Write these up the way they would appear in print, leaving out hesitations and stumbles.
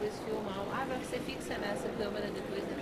Depois filmar. Ah, mas você fixa nessa câmera depois, né?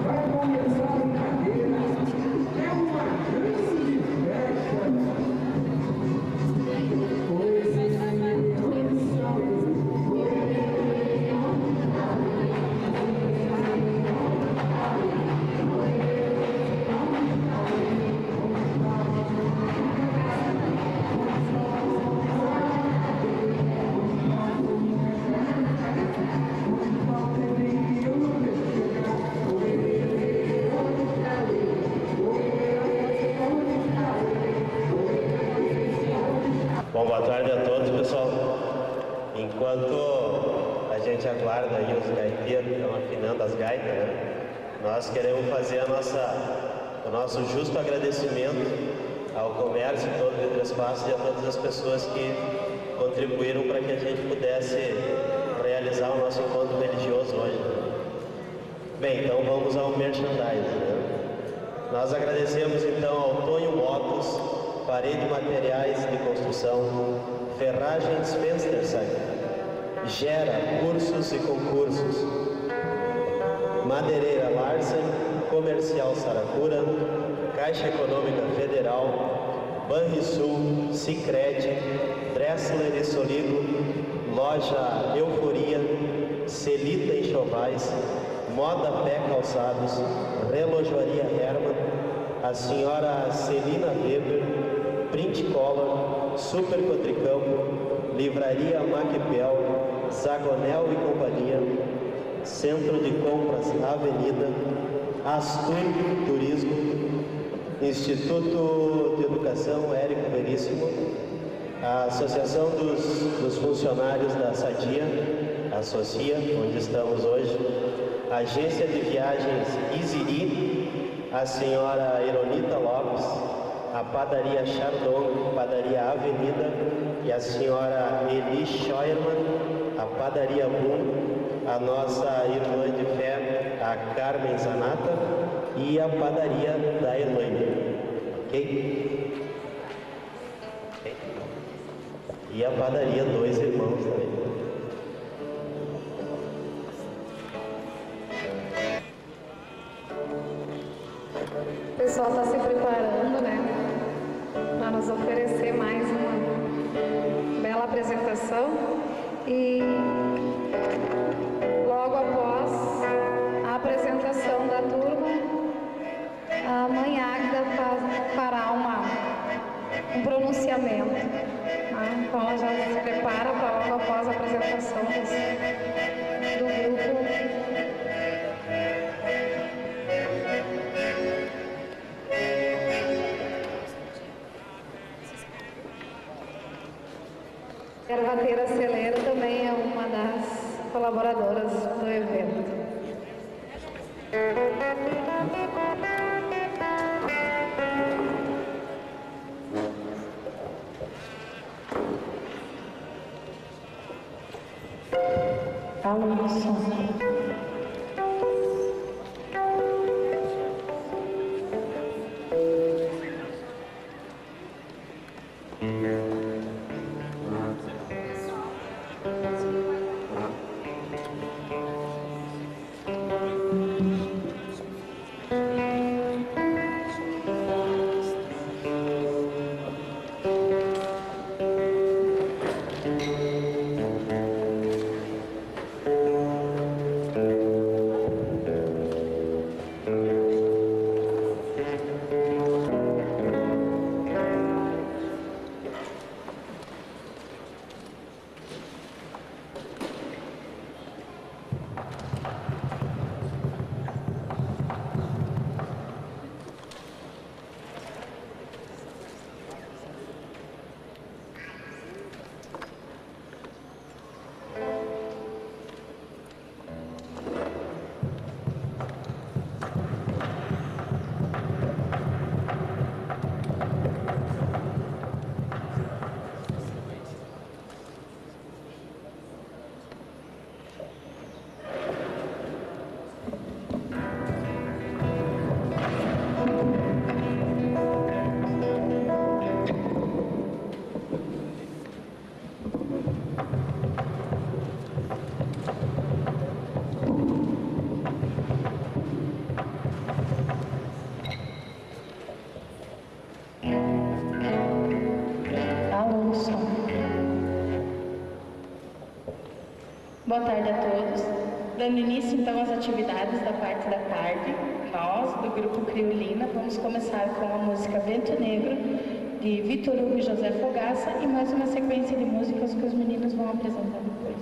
Vai começar a brincadeira, é uma grande festa. Bom, boa tarde a todos, pessoal. Enquanto a gente aguarda aí os gaiteiros que estão afinando as gaitas, né? Nós queremos fazer o nosso justo agradecimento ao comércio de todo o Vidro Espaço e a todas as pessoas que contribuíram para que a gente pudesse realizar o nosso encontro religioso hoje. Bem, então vamos ao merchandising, né? Nós agradecemos então ao Tonho Motos, Parede Materiais de Construção, Ferragens Fenstersheim, Gera Cursos e Concursos, Madeireira Larsen, Comercial Saracura, Caixa Econômica Federal, Banrisul, Sicredi, Dressler e Soligo, Loja Euforia, Celita Enxovais, Moda Pé Calçados, Relojoaria Hermann, a senhora Celina Weber, Print Color, Super Cotricampo, Livraria Maquipel, Zagonel e Companhia, Centro de Compras Avenida, Astur Turismo, Instituto de Educação Érico Veríssimo, a Associação dos Funcionários da Sadia, a Socia, onde estamos hoje, a Agência de Viagens Iziri, a senhora Ironita Lopes, a Padaria Chardon, Padaria Avenida, e a senhora Eli Scheuermann, a Padaria Boom, a nossa irmã de fé, a Carmen Zanata, e a Padaria da Elaine. Ok? E a Padaria Dois Irmãos também. O pessoal está se preparando, né, para nos oferecer mais uma bela apresentação e logo após a apresentação da turma, a mãe Águida fará um pronunciamento. Né? Então ela já se prepara para logo após a apresentação do grupo. A Ervateira Celeiro também é uma das colaboradoras do evento. Alô, do som. Boa tarde a todos. Dando início então às atividades da parte da tarde, nós, do Grupo Criolina, vamos começar com a música Vento Negro, de Vitor Hugo e José Fogaça, e mais uma sequência de músicas que os meninos vão apresentar depois.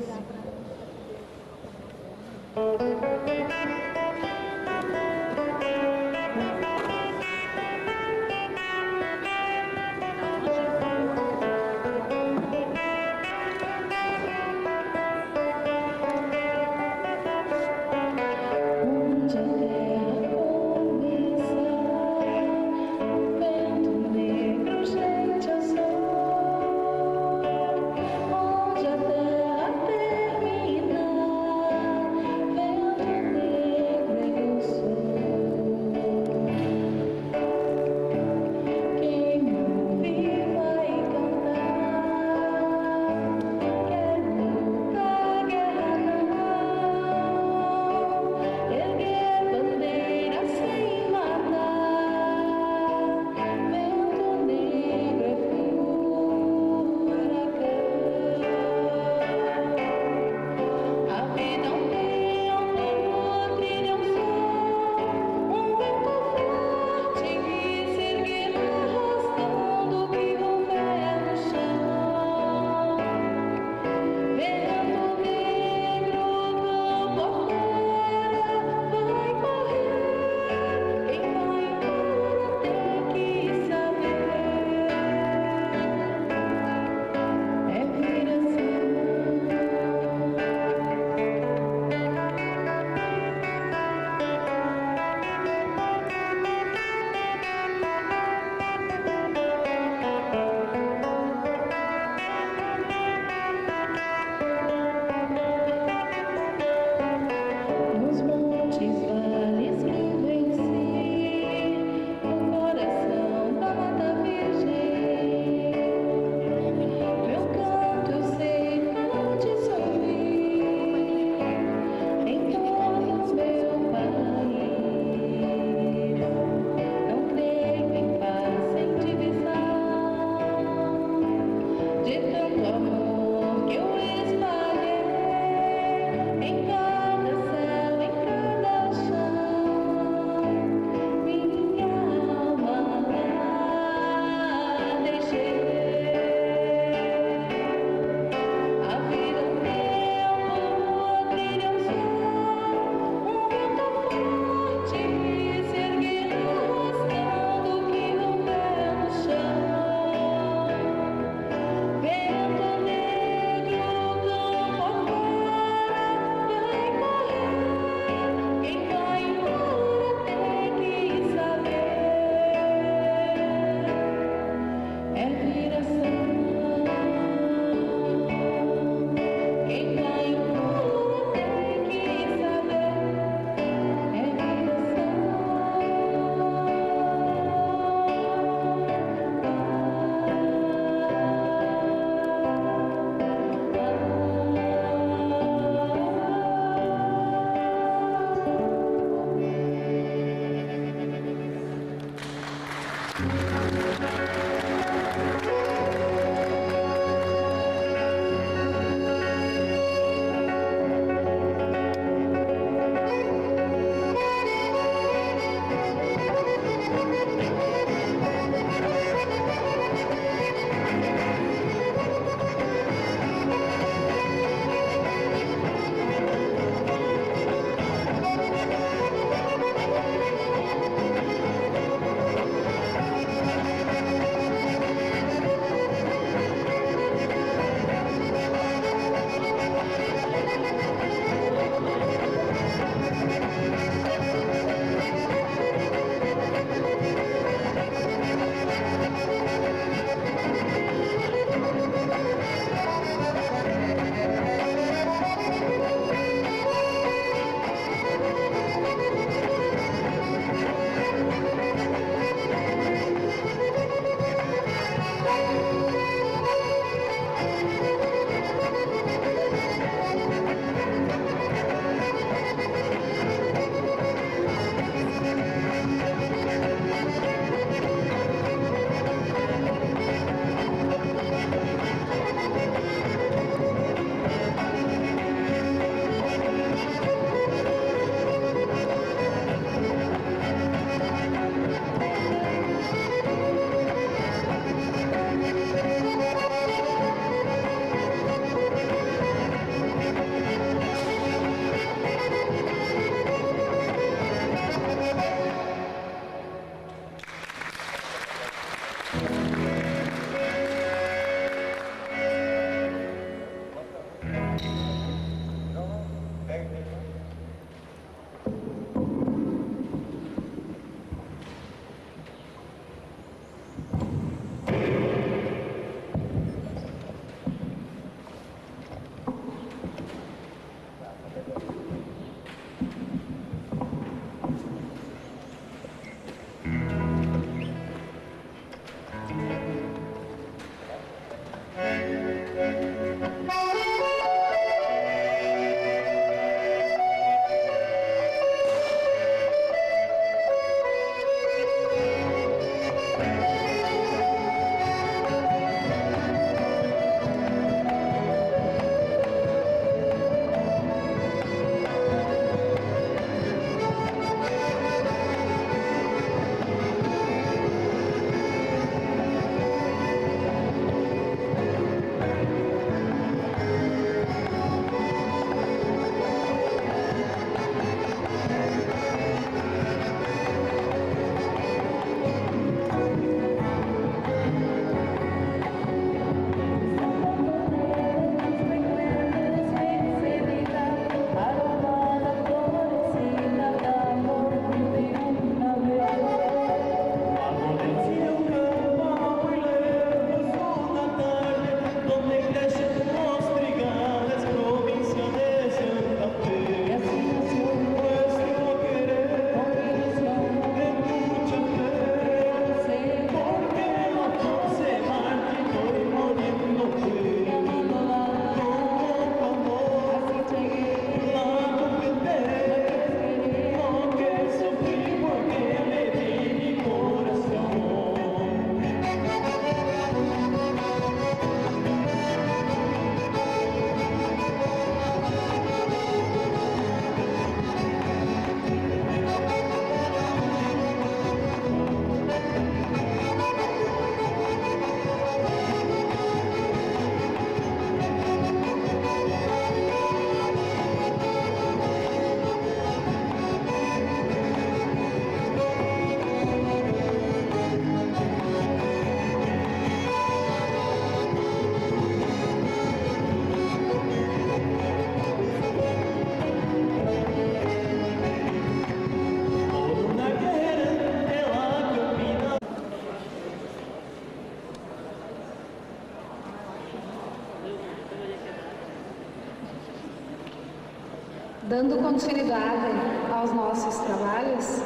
Dando continuidade aos nossos trabalhos,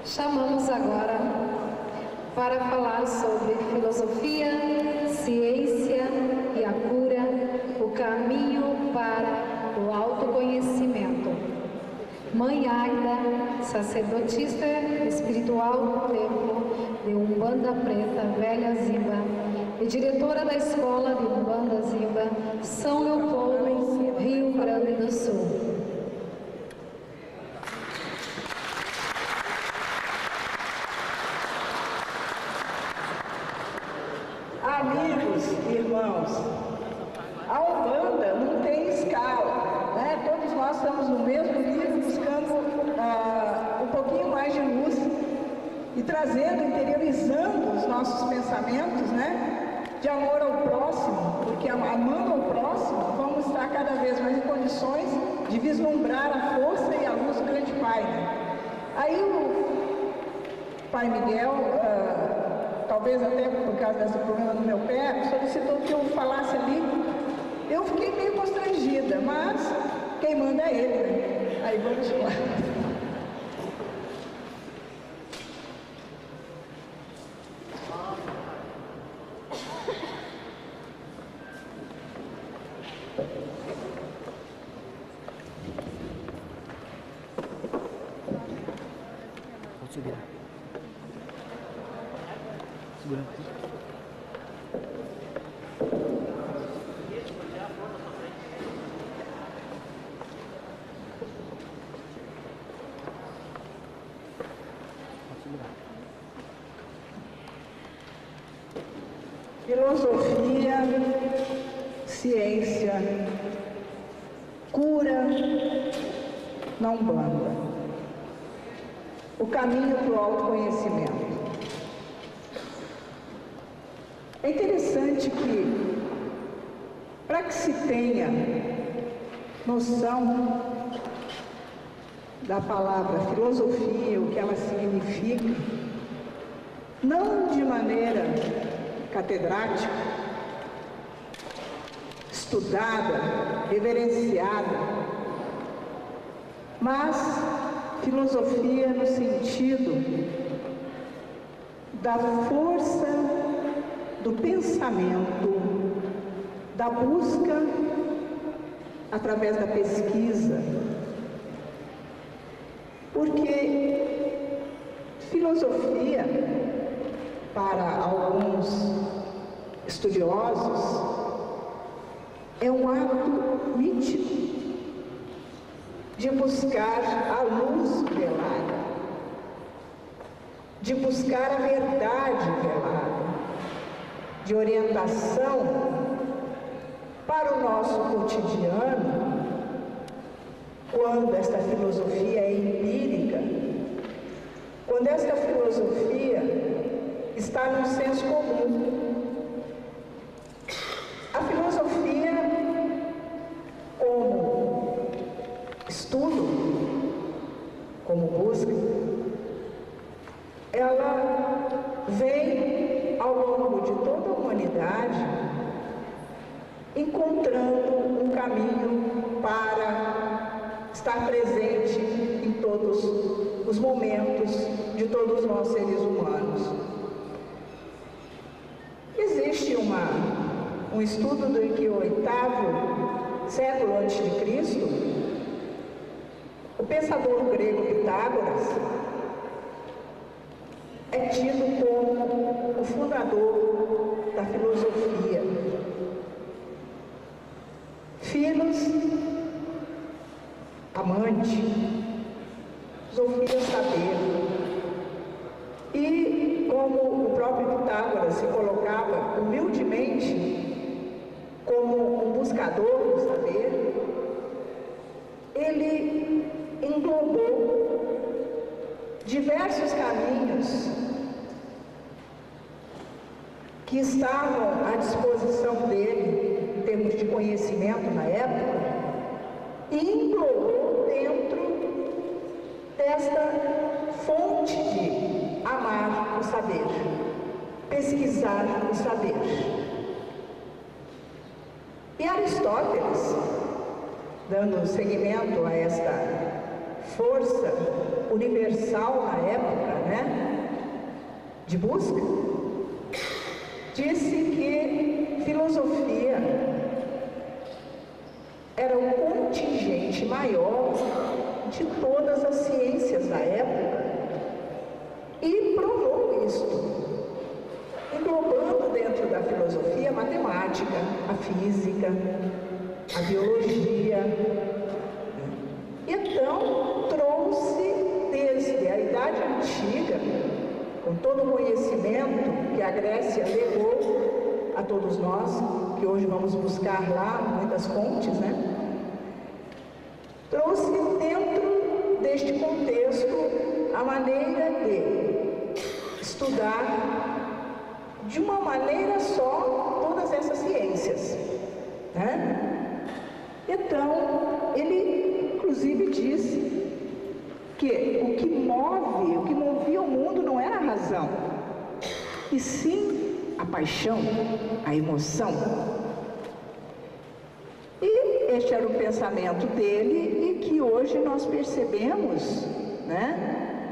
chamamos agora para falar sobre filosofia, ciência e a cura, o caminho para o autoconhecimento. Mãe Águeda, sacerdotista espiritual do templo de Umbanda Preta, Velha Zimba, e diretora da Escola de Umbanda Zimba, São Leopoldo, Rio Grande do Sul. Amigos e irmãos, a Umbanda não tem escala, né? Todos nós estamos no mesmo nível buscando um pouquinho mais de luz e trazendo, interiorizando os nossos pensamentos, né? De amor ao próximo, porque amando ao próximo, vamos estar cada vez mais em condições de vislumbrar a força e a luz do grande Pai, né? Aí o Pai Miguel, talvez até por causa desse problema no meu pé, solicitou que eu falasse ali. Eu fiquei meio constrangida, mas quem manda é ele, né? Aí vamos lá. Pode subir. Segura. Filosofia, ciência, cura na Umbanda. O caminho para o autoconhecimento. É interessante que, para que se tenha noção da palavra filosofia, o que ela significa, não de maneira catedrática, estudada, reverenciada, mas filosofia no sentido da força do pensamento, da busca através da pesquisa, porque filosofia, para alguns estudiosos, é um ato nítido de buscar a luz velada, de buscar a verdade velada, de orientação para o nosso cotidiano, quando esta filosofia é empírica, quando esta filosofia está no senso comum. A filosofia, como estudo, como busca, ela vem ao longo de toda a humanidade encontrando um caminho para estar presente em todos os momentos de todos nós seres humanos. Existe um estudo do que o 8º século antes de Cristo, o pensador grego Pitágoras é tido como o fundador da filosofia. Filos, amante, Sofia, saber. E como o próprio Pitágoras se colocava humildemente como um buscador do saber, ele englobou diversos caminhos que estavam à disposição dele em termos de conhecimento na época, e englobou dentro desta fonte de amar o saber, pesquisar o saber. E Aristóteles dando seguimento a esta força universal na época, né, de busca, disse que filosofia era o contingente maior de todas as ciências da época e provou isto, englobando dentro da filosofia a matemática, a física, a biologia. Então, trouxe desde a Idade Antiga, com todo o conhecimento que a Grécia legou a todos nós, que hoje vamos buscar lá muitas fontes, né? Trouxe dentro deste contexto a maneira de estudar de uma maneira só todas essas ciências, né? Então, ele inclusive disse que o que movia o mundo não era a razão, e sim a paixão, a emoção. E este era o pensamento dele, e que hoje nós percebemos, né,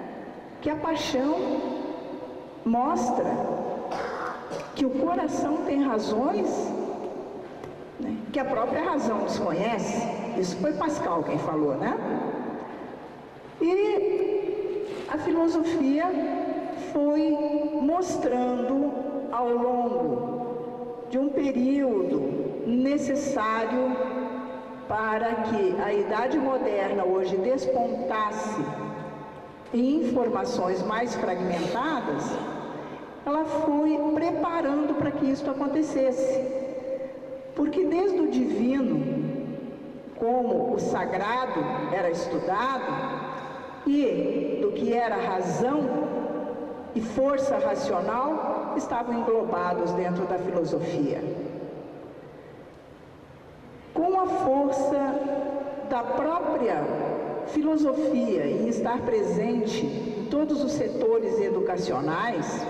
que a paixão mostra que o coração tem razões, né, que a própria razão desconhece. Isso foi Pascal quem falou, né? E a filosofia foi mostrando ao longo de um período necessário para que a Idade Moderna hoje despontasse em informações mais fragmentadas, ela foi preparando para que isso acontecesse. Porque desde o divino, como o sagrado era estudado, e do que era razão e força racional estavam englobados dentro da filosofia. Com a força da própria filosofia em estar presente em todos os setores educacionais,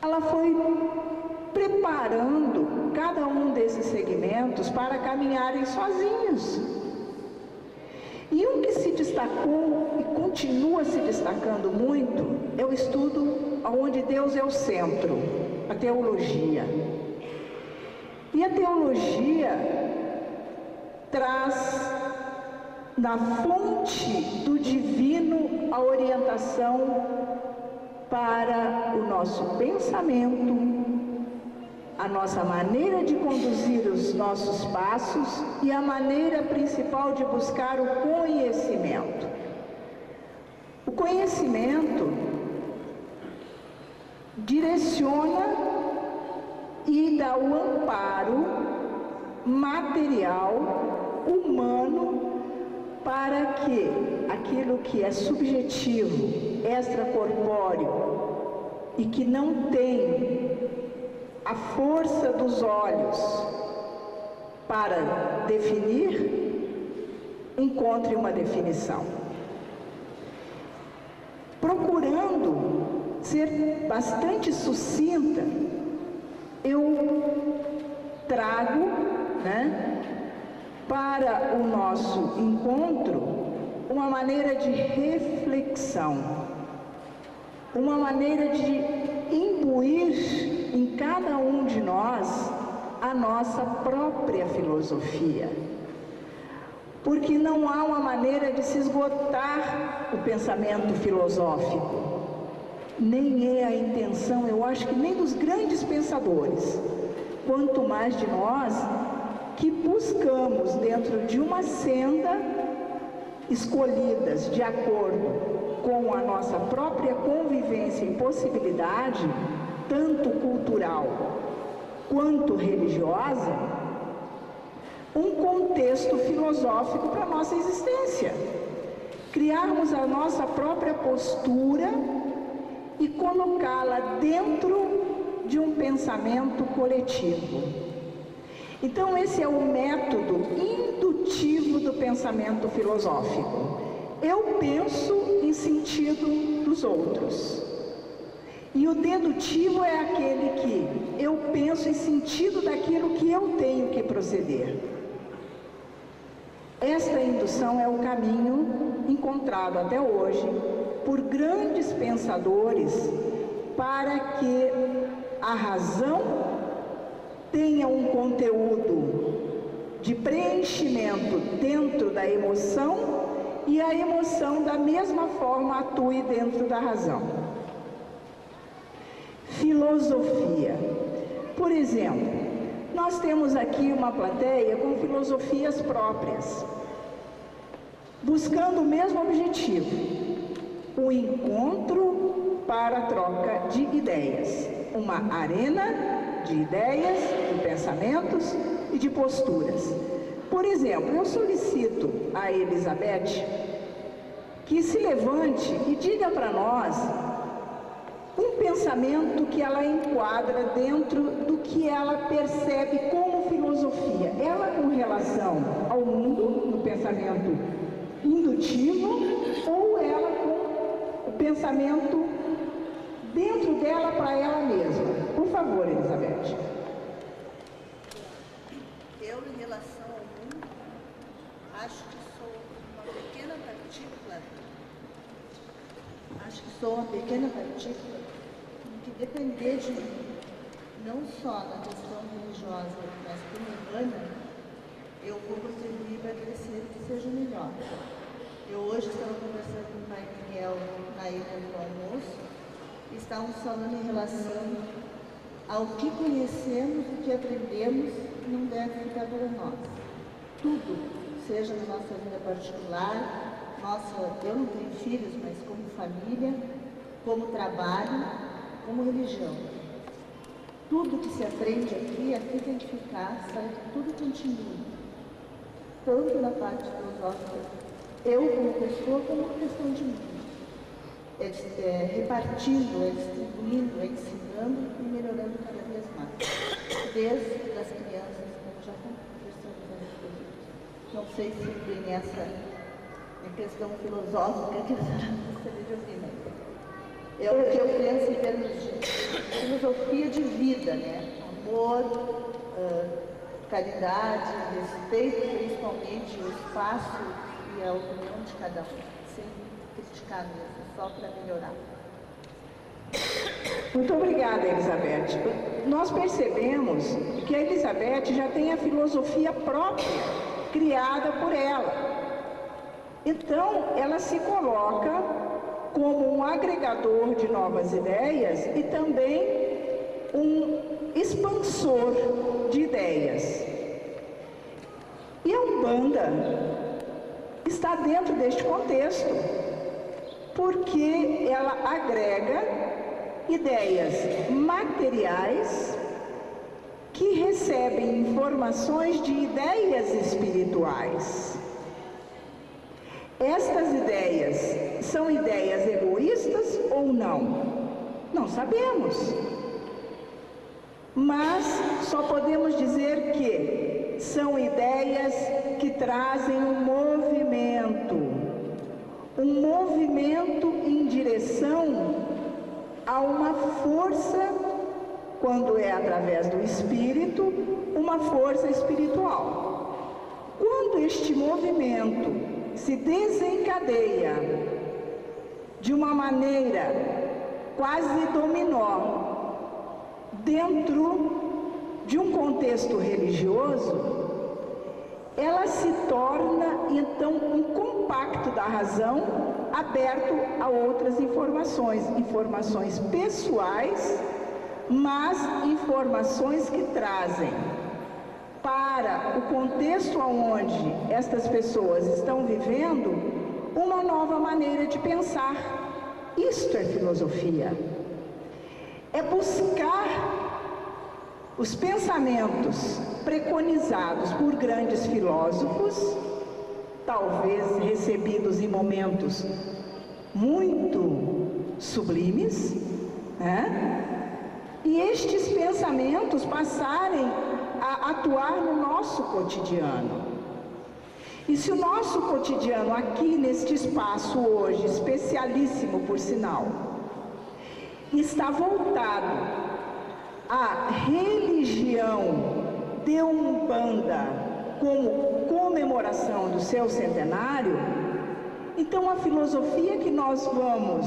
ela foi preparando cada um desses segmentos para caminharem sozinhos. E um que se destacou e continua se destacando muito é o estudo onde Deus é o centro, a teologia. E a teologia traz na fonte do divino a orientação para o nosso pensamento, a nossa maneira de conduzir os nossos passos e a maneira principal de buscar o conhecimento. O conhecimento direciona e dá o amparo material, humano, para que aquilo que é subjetivo, extracorpóreo e que não tem a força dos olhos para definir, encontre uma definição. Procurando ser bastante sucinta, eu trago, né, para o nosso encontro uma maneira de reflexão, uma maneira de imbuir em cada um de nós a nossa própria filosofia. Porque não há uma maneira de se esgotar o pensamento filosófico. Nem é a intenção, eu acho que nem dos grandes pensadores, quanto mais de nós que buscamos dentro de uma senda escolhidas de acordo com a nossa própria convivência e possibilidade, tanto cultural quanto religiosa, um contexto filosófico para a nossa existência. Criarmos a nossa própria postura e colocá-la dentro de um pensamento coletivo. Então, esse é o método indutivo do pensamento filosófico. Eu penso em sentido dos outros. E o dedutivo é aquele que eu penso em sentido daquilo que eu tenho que proceder. Esta indução é o caminho encontrado até hoje por grandes pensadores para que a razão tenha um conteúdo de preenchimento dentro da emoção e a emoção da mesma forma atue dentro da razão. Filosofia. Por exemplo, nós temos aqui uma plateia com filosofias próprias, buscando o mesmo objetivo, o encontro para a troca de ideias, uma arena de ideias, de pensamentos e de posturas. Por exemplo, eu solicito a Elizabeth que se levante e diga para nós um pensamento que ela enquadra dentro do que ela percebe como filosofia. Ela com relação ao mundo, no pensamento indutivo, ou ela com o pensamento dentro dela para ela mesma. Por favor, Elizabeth. Eu, em relação ao mundo, acho que sou uma pequena partícula. Acho que sou uma pequena partícula que depender de mim, não só na questão religiosa, mas como humana, eu vou contribuir para crescer e que seja melhor. Eu hoje estava conversando com o pai Miguel na ilha do almoço, e estávamos falando em relação ao que conhecemos, o que aprendemos, não deve ficar para nós. Tudo, seja na nossa vida particular, eu não tenho filhos, mas como família, como trabalho, como religião. Tudo que se aprende aqui tem que ficar, para que tudo continue. Tanto na parte filosófica, eu como pessoa, como uma questão de mundo. Repartindo, distribuindo, ensinando e melhorando cada vez mais. Desde as crianças, como já conversamos antes. Não sei se tem essa questão filosófica que a senhora gostaria de ouvir, né? O que eu penso em termos de filosofia de vida, né? Amor, caridade, respeito, principalmente o espaço e a opinião de cada um, sem criticar mesmo, só para melhorar. Muito obrigada, Elizabeth. Nós percebemos que a Elizabeth já tem a filosofia própria, criada por ela. Então, ela se coloca como um agregador de novas ideias e também um expansor de ideias. E a Umbanda está dentro deste contexto, porque ela agrega ideias materiais que recebem informações de ideias espirituais. Estas ideias são ideias egoístas ou não? Não sabemos. Mas só podemos dizer que são ideias que trazem um movimento em direção a uma força, quando é através do espírito, uma força espiritual. Quando este movimento se desencadeia de uma maneira quase dominó dentro de um contexto religioso, ela se torna então um compacto da razão aberto a outras informações pessoais, mas informações que trazem para o contexto onde estas pessoas estão vivendo uma nova maneira de pensar. Isto é filosofia. É buscar os pensamentos preconizados por grandes filósofos, talvez recebidos em momentos muito sublimes, né? E estes pensamentos passarem a atuar no nosso cotidiano. E se o nosso cotidiano aqui neste espaço hoje, especialíssimo por sinal, está voltado à religião de Umbanda como comemoração dos seu centenário, então a filosofia que nós vamos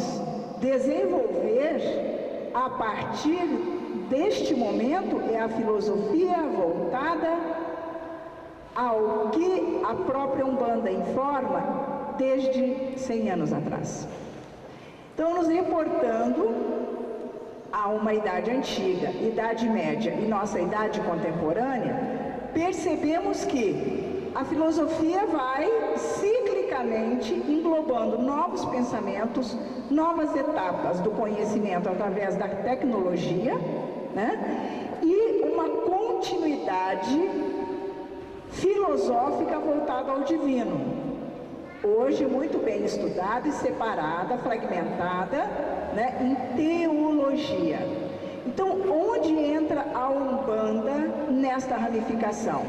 desenvolver a partir deste momento é a filosofia voltada ao que a própria Umbanda informa desde 100 anos atrás. Então, nos reportando a uma idade antiga, idade média e nossa idade contemporânea, percebemos que a filosofia vai ciclicamente englobando novos pensamentos, novas etapas do conhecimento através da tecnologia, né? E uma continuidade filosófica voltada ao divino. Hoje muito bem estudada e separada, fragmentada, né, em teologia. Então, onde entra a Umbanda nesta ramificação?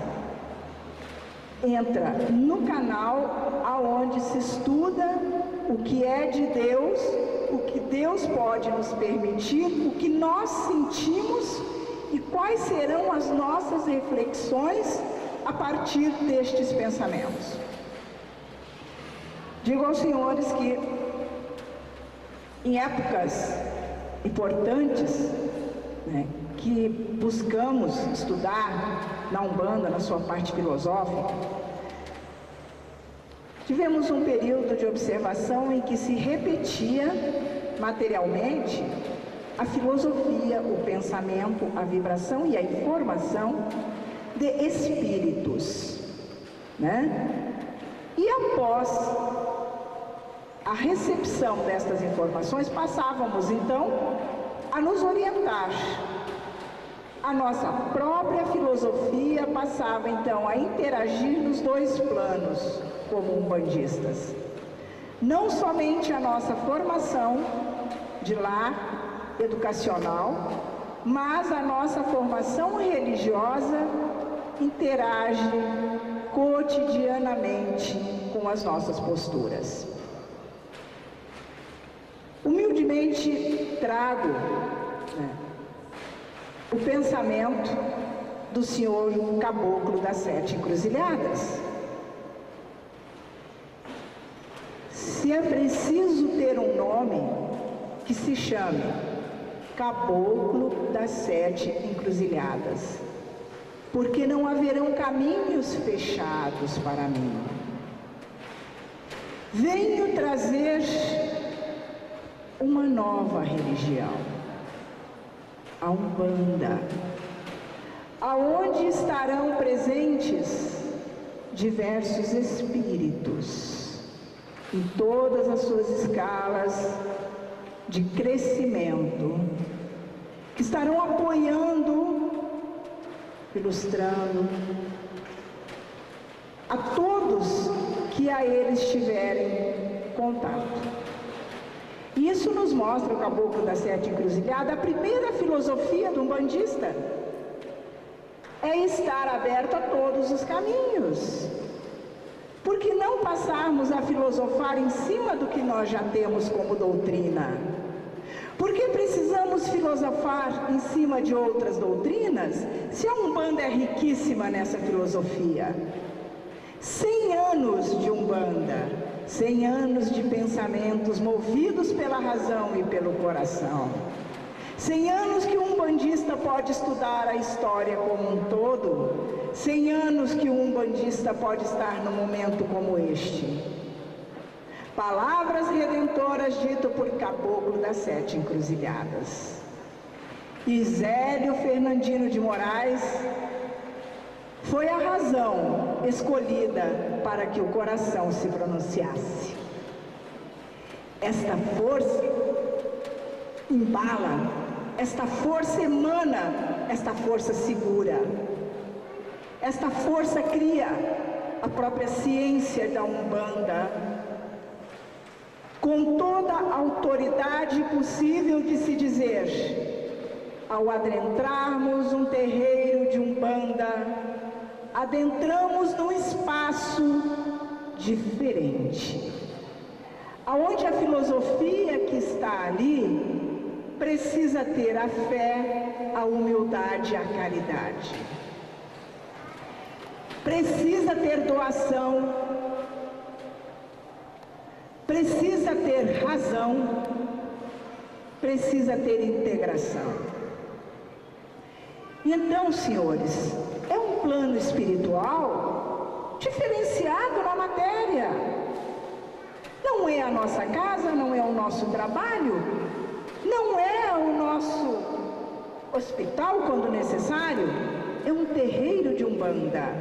Entra no canal aonde se estuda o que é de Deus, o que Deus pode nos permitir, o que nós sentimos e quais serão as nossas reflexões a partir destes pensamentos. Digo aos senhores que, em épocas importantes, né, que buscamos estudar na Umbanda, na sua parte filosófica, tivemos um período de observação em que se repetia materialmente a filosofia, o pensamento, a vibração e a informação de espíritos, né? E após a recepção destas informações, passávamos então a nos orientar. A nossa própria filosofia passava então a interagir nos dois planos como umbandistas. Não somente a nossa formação de lar educacional, mas a nossa formação religiosa interage cotidianamente com as nossas posturas. Humildemente trago, né, o pensamento do senhor Caboclo das Sete Encruzilhadas. Se é preciso ter um nome, que se chame Caboclo das Sete Encruzilhadas, porque não haverão caminhos fechados para mim. Venho trazer uma nova religião, a Umbanda, aonde estarão presentes diversos espíritos, em todas as suas escalas de crescimento, que estarão apoiando, ilustrando a todos que a eles tiverem contato. Isso nos mostra o Caboclo das Sete Encruzilhadas, a primeira filosofia do umbandista é estar aberto a todos os caminhos. Por que não passarmos a filosofar em cima do que nós já temos como doutrina? Por que precisamos filosofar em cima de outras doutrinas, se a Umbanda é riquíssima nessa filosofia? 100 anos de Umbanda, 100 anos de pensamentos movidos pela razão e pelo coração. 100 anos que um umbandista pode estudar a história como um todo. 100 anos que um umbandista pode estar num momento como este. Palavras redentoras ditas por Caboclo das Sete Encruzilhadas. E Zélio Fernandino de Moraes foi a razão escolhida para que o coração se pronunciasse. Esta força embala, esta força emana, esta força segura. Esta força cria a própria ciência da Umbanda, com toda a autoridade possível de se dizer, ao adentrarmos um terreiro de Umbanda, adentramos num espaço diferente, aonde a filosofia que está ali precisa ter a fé, a humildade e a caridade. Precisa ter doação, precisa ter razão, precisa ter integração. Então, senhores, é um plano espiritual diferenciado na matéria. Não é a nossa casa, não é o nosso trabalho, não é o nosso hospital quando necessário, é um terreiro de Umbanda,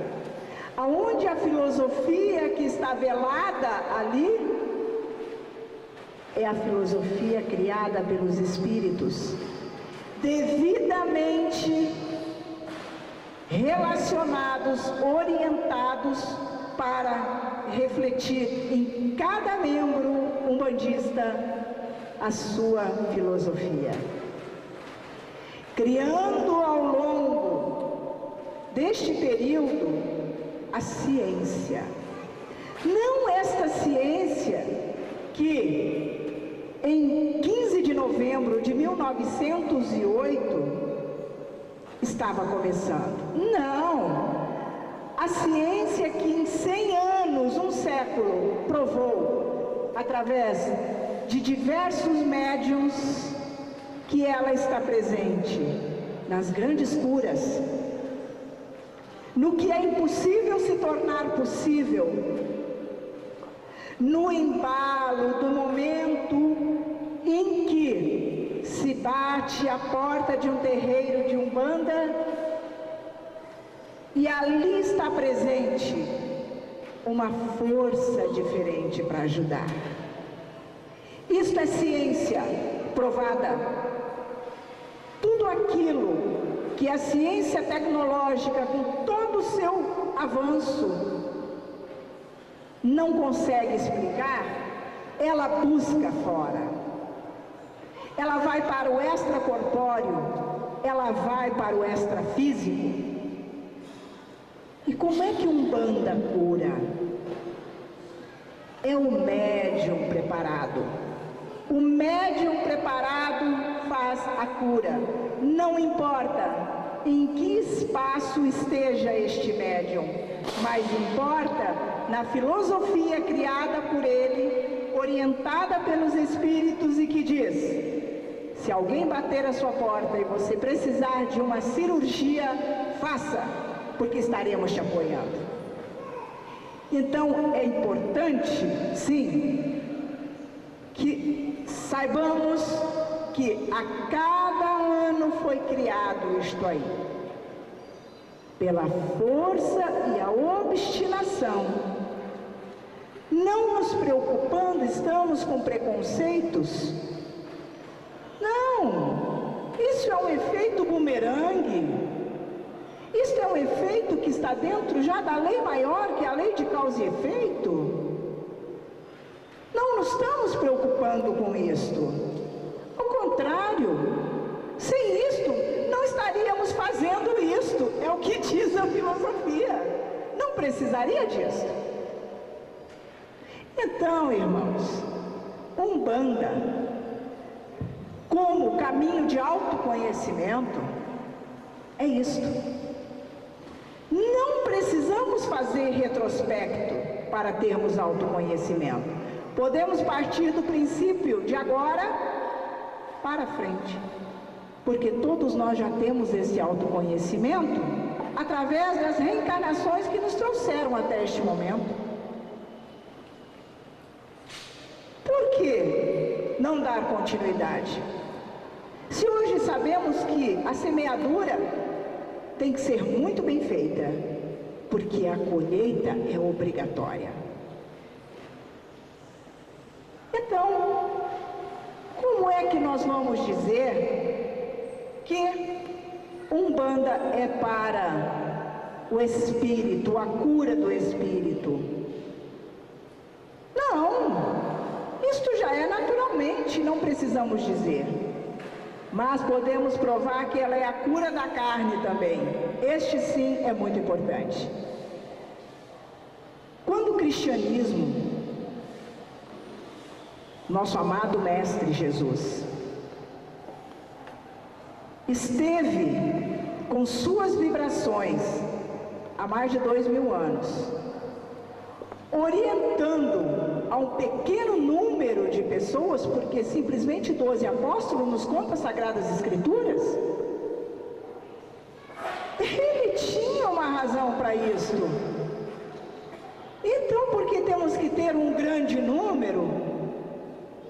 aonde a filosofia que está velada ali é a filosofia criada pelos espíritos, devidamente relacionados, orientados para refletir em cada membro umbandista a sua filosofia, criando ao longo deste período a ciência. Não esta ciência que em 15 de novembro de 1908 estava começando. Não! A ciência que em 100 anos, um século, provou, através de diversos médiuns, que ela está presente nas grandes curas, no que é impossível se tornar possível, no embalo do momento em que se bate a porta de um terreiro de Umbanda e ali está presente uma força diferente para ajudar. Isto é ciência provada. Tudo aquilo que a ciência tecnológica, com todo o seu avanço, não consegue explicar, ela busca fora. Ela vai para o extracorpóreo, ela vai para o extrafísico. E como é que Umbanda cura? É o médium preparado. O médium preparado faz a cura. Não importa em que espaço esteja este médium, mas importa na filosofia criada por ele, orientada pelos espíritos e que diz: se alguém bater a sua porta e você precisar de uma cirurgia, faça, porque estaremos te apoiando. Então é importante, sim, que saibamos que a cada ano foi criado isto aí, pela força e a obstinação. Não nos preocupando, estamos com preconceitos. Não, isso é um efeito bumerangue. Isso é um efeito que está dentro já da lei maior, que é a lei de causa e efeito. Não nos estamos preocupando com isto. Ao contrário, sem isto, não estaríamos fazendo isto. É o que diz a filosofia. Não precisaria disso. Então, irmãos, Umbanda, como caminho de autoconhecimento, é isto. Não precisamos fazer retrospecto para termos autoconhecimento. Podemos partir do princípio de agora para frente, porque todos nós já temos esse autoconhecimento através das reencarnações que nos trouxeram até este momento. Por que não dar continuidade? Se hoje sabemos que a semeadura tem que ser muito bem feita, porque a colheita é obrigatória. Então, como é que nós vamos dizer que Umbanda é para o espírito, a cura do espírito? Não, isto já é naturalmente, não precisamos dizer. Mas podemos provar que ela é a cura da carne também. Este sim é muito importante. Quando o cristianismo, nosso amado Mestre Jesus, esteve com suas vibrações há mais de 2000 anos, orientando a um pequeno número de pessoas, porque simplesmente 12 apóstolos nos contam as Sagradas Escrituras? Ele tinha uma razão para isso. Então, por que temos que ter um grande número?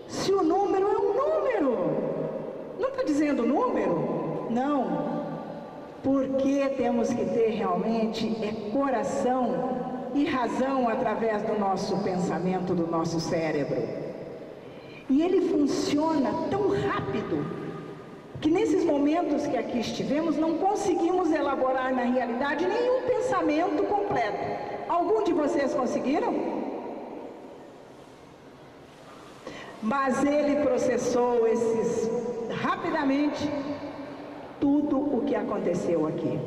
Se o número é um número. Não está dizendo número? Não. Porque temos que ter realmente coração e razão através do nosso pensamento, do nosso cérebro. E ele funciona tão rápido que nesses momentos que aqui estivemos não conseguimos elaborar na realidade nenhum pensamento completo. Algum de vocês conseguiram? Mas ele processou rapidamente tudo o que aconteceu aqui.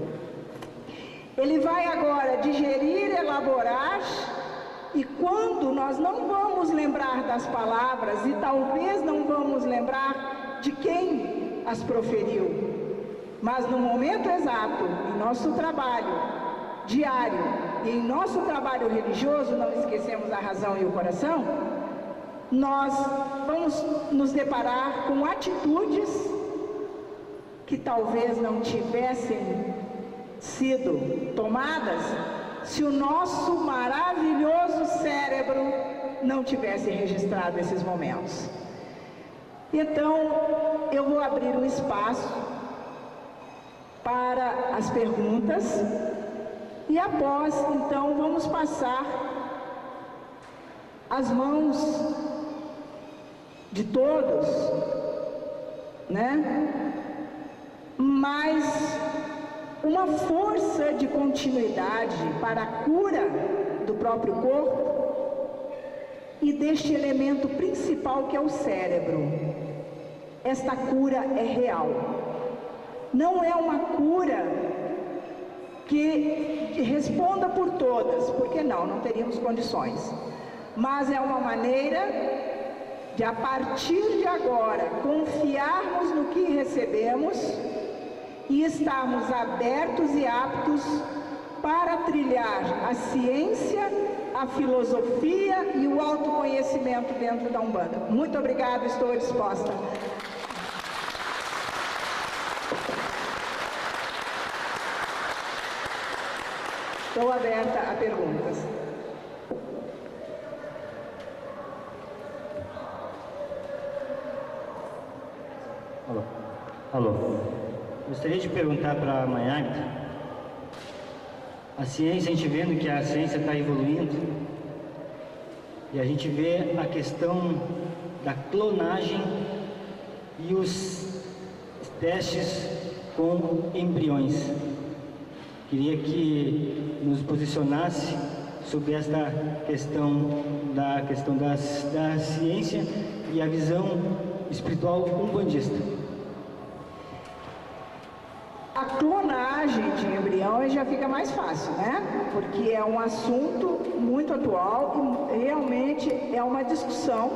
Ele vai agora digerir, elaborar, e quando nós não vamos lembrar das palavras, e talvez não vamos lembrar de quem as proferiu, mas no momento exato, em nosso trabalho diário, e em nosso trabalho religioso, não esquecemos a razão e o coração, nós vamos nos deparar com atitudes que talvez não tivessem sido tomadas se o nosso maravilhoso cérebro não tivesse registrado esses momentos. Então, eu vou abrir um espaço para as perguntas e após, então, vamos passar as mãos de todos, né? Mas uma força de continuidade para a cura do próprio corpo e deste elemento principal que é o cérebro. Esta cura é real. Não é uma cura que responda por todas, porque não teríamos condições. Mas é uma maneira de, a partir de agora, confiarmos no que recebemos e estarmos abertos e aptos para trilhar a ciência, a filosofia e o autoconhecimento dentro da Umbanda. Muito obrigada, estou disposta. Estou aberta a perguntas. Alô. Gostaria de perguntar para a Mãe Águeda, a ciência, a gente vendo que a ciência está evoluindo, e a gente vê a questão da clonagem e os testes com embriões. Queria que nos posicionasse sobre esta questão da ciência e a visão espiritual umbandista. A clonagem de embriões já fica mais fácil, né? Porque é um assunto muito atual e realmente é uma discussão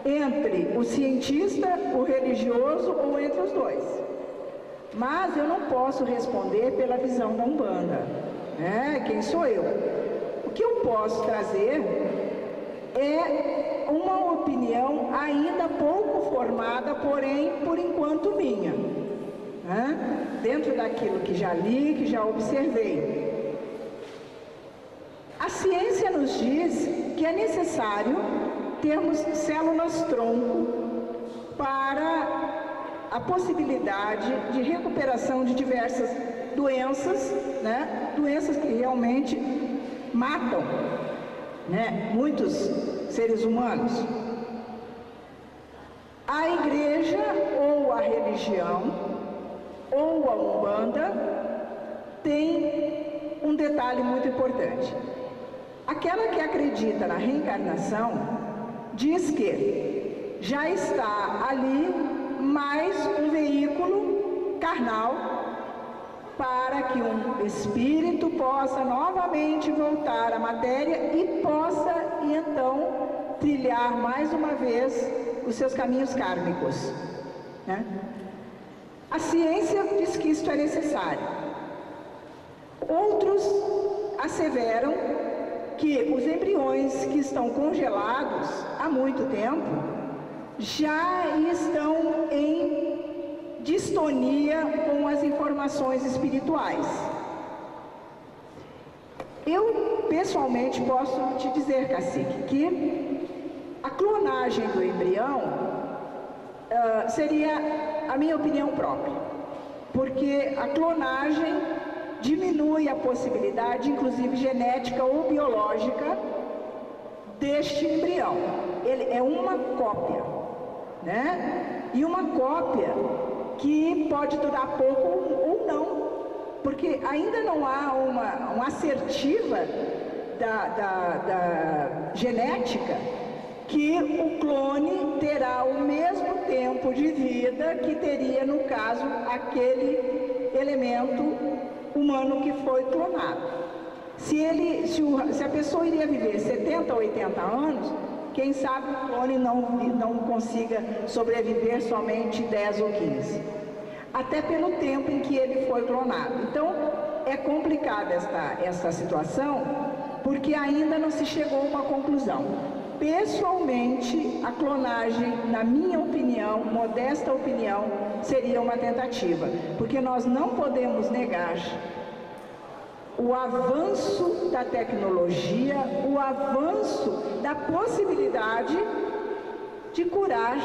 entre o cientista, o religioso ou entre os dois. Mas eu não posso responder pela visão da Umbanda, né? Quem sou eu? O que eu posso trazer é uma opinião ainda pouco formada, porém, por enquanto minha. Dentro daquilo que já li, que já observei. A ciência nos diz que é necessário termos células-tronco para a possibilidade de recuperação de diversas doenças, né? Doenças que realmente matam, né? Muitos seres humanos. A igreja ou a religião ou a Umbanda tem um detalhe muito importante. Aquela que acredita na reencarnação diz que já está ali mais um veículo carnal para que um espírito possa novamente voltar à matéria e possa então trilhar mais uma vez os seus caminhos kármicos, né? A ciência diz que isto é necessário. Outros asseveram que os embriões que estão congelados há muito tempo, já estão em distonia com as informações espirituais. Eu, pessoalmente, posso te dizer, cacique, que a clonagem do embrião seria a minha opinião própria, porque a clonagem diminui a possibilidade, inclusive genética ou biológica, deste embrião. Ele é uma cópia, né? E uma cópia que pode durar pouco ou não, porque ainda não há uma assertiva da genética que o clone terá o mesmo tempo de vida que teria, no caso, aquele elemento humano que foi clonado. Se a pessoa iria viver 70 ou 80 anos, quem sabe o clone não consiga sobreviver somente 10 ou 15. Até pelo tempo em que ele foi clonado. Então, é complicada esta situação, porque ainda não se chegou a uma conclusão. Pessoalmente, a clonagem, na minha opinião, modesta opinião, seria uma tentativa, porque nós não podemos negar o avanço da tecnologia, o avanço da possibilidade de curar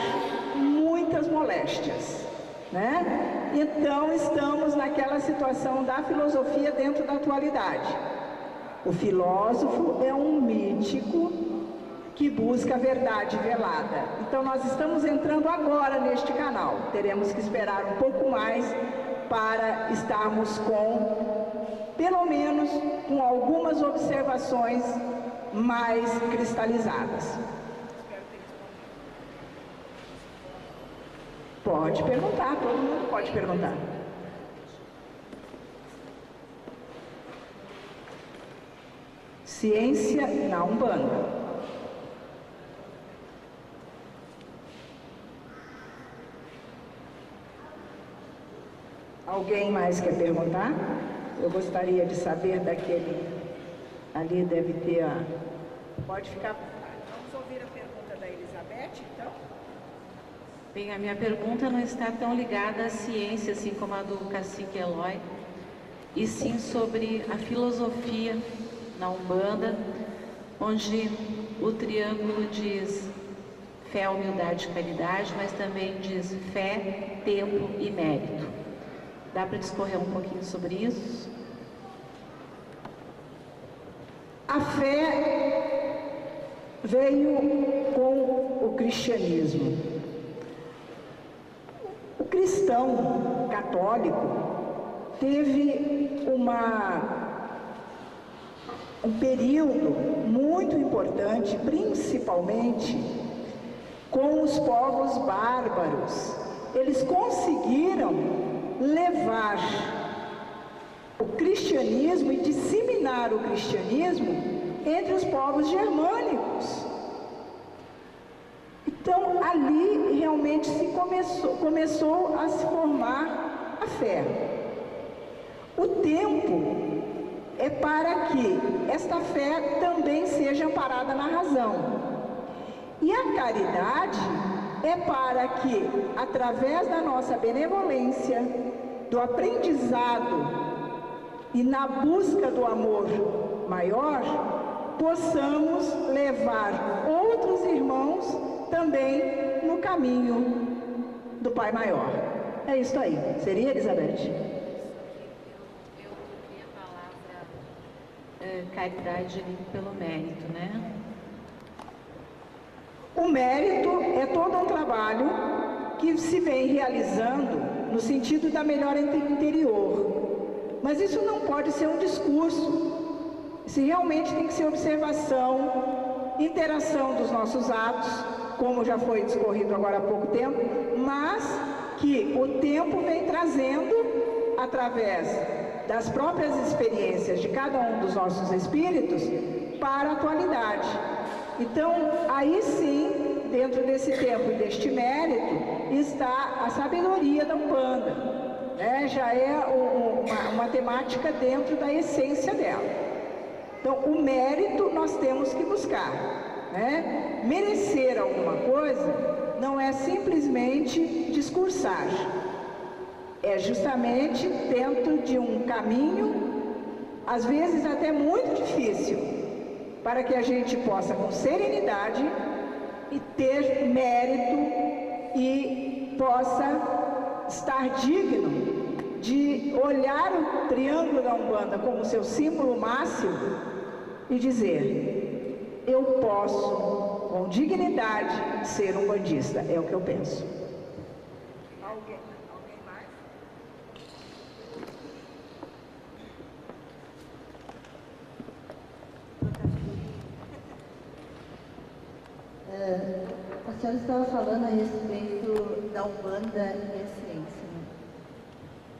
muitas moléstias, né? Então, estamos naquela situação da filosofia dentro da atualidade. O filósofo é um mítico que busca a verdade velada. Então, nós estamos entrando agora neste canal. Teremos que esperar um pouco mais para estarmos pelo menos, com algumas observações mais cristalizadas. Pode perguntar, todo mundo pode perguntar. Ciência na Umbanda. Alguém mais quer perguntar? Eu gostaria de saber daquele... Ali deve ter a... Pode ficar... Vamos ouvir a pergunta da Elizabeth, então? Bem, a minha pergunta não está tão ligada à ciência, assim como a do cacique Eloy, e sim sobre a filosofia na Umbanda, onde o triângulo diz fé, humildade e caridade, mas também diz fé, tempo e mérito. Dá para discorrer um pouquinho sobre isso? A fé veio com o cristianismo. O cristão católico teve um período muito importante, principalmente com os povos bárbaros. Eles conseguiram levar o cristianismo e disseminar o cristianismo entre os povos germânicos. Então, ali realmente começou a se formar a fé. O tempo é para que esta fé também seja amparada na razão. E a caridade é para que, através da nossa benevolência, do aprendizado e na busca do amor maior, possamos levar outros irmãos também no caminho do Pai Maior. É isso aí. Seria, Elizabeth? Eu coloquei a palavra caridade pelo mérito, né? O mérito é todo um trabalho que se vem realizando no sentido da melhora interior. Mas isso não pode ser um discurso. Isso realmente tem que ser observação, interação dos nossos atos, como já foi discorrido agora há pouco tempo, mas que o tempo vem trazendo, através das próprias experiências de cada um dos nossos espíritos, para a atualidade. Então, aí sim, dentro desse tempo e deste mérito, está a sabedoria da Umbanda, né? Já é uma temática dentro da essência dela. Então, o mérito nós temos que buscar. né? Merecer alguma coisa não é simplesmente discursar, é justamente dentro de um caminho, às vezes até muito difícil, para que a gente possa, com serenidade, e ter mérito e possa estar digno de olhar o Triângulo da Umbanda como seu símbolo máximo e dizer: eu posso, com dignidade, ser um bandista. É o que eu penso. Alguém mais? A senhora estava falando a respeito da Umbanda e a ciência, né?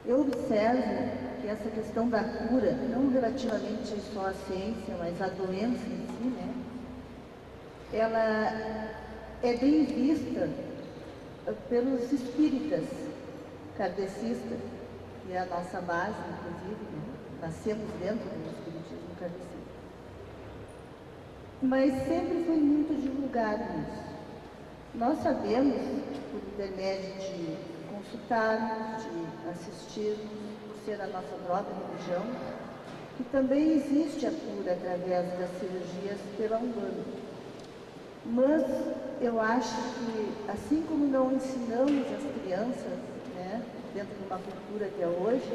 Eu observo que essa questão da cura, não relativamente só à ciência, mas à doença em si, né? Ela é bem vista pelos espíritas kardecistas, que é a nossa base, inclusive, né? Nascemos dentro do espiritismo kardecista. Mas sempre foi muito divulgado isso. Nós sabemos, por intermédio de consultarmos, de assistirmos, por ser a nossa própria religião, que também existe a cura através das cirurgias pela Umbanda. Mas eu acho que, assim como não ensinamos as crianças, né, dentro de uma cultura até hoje,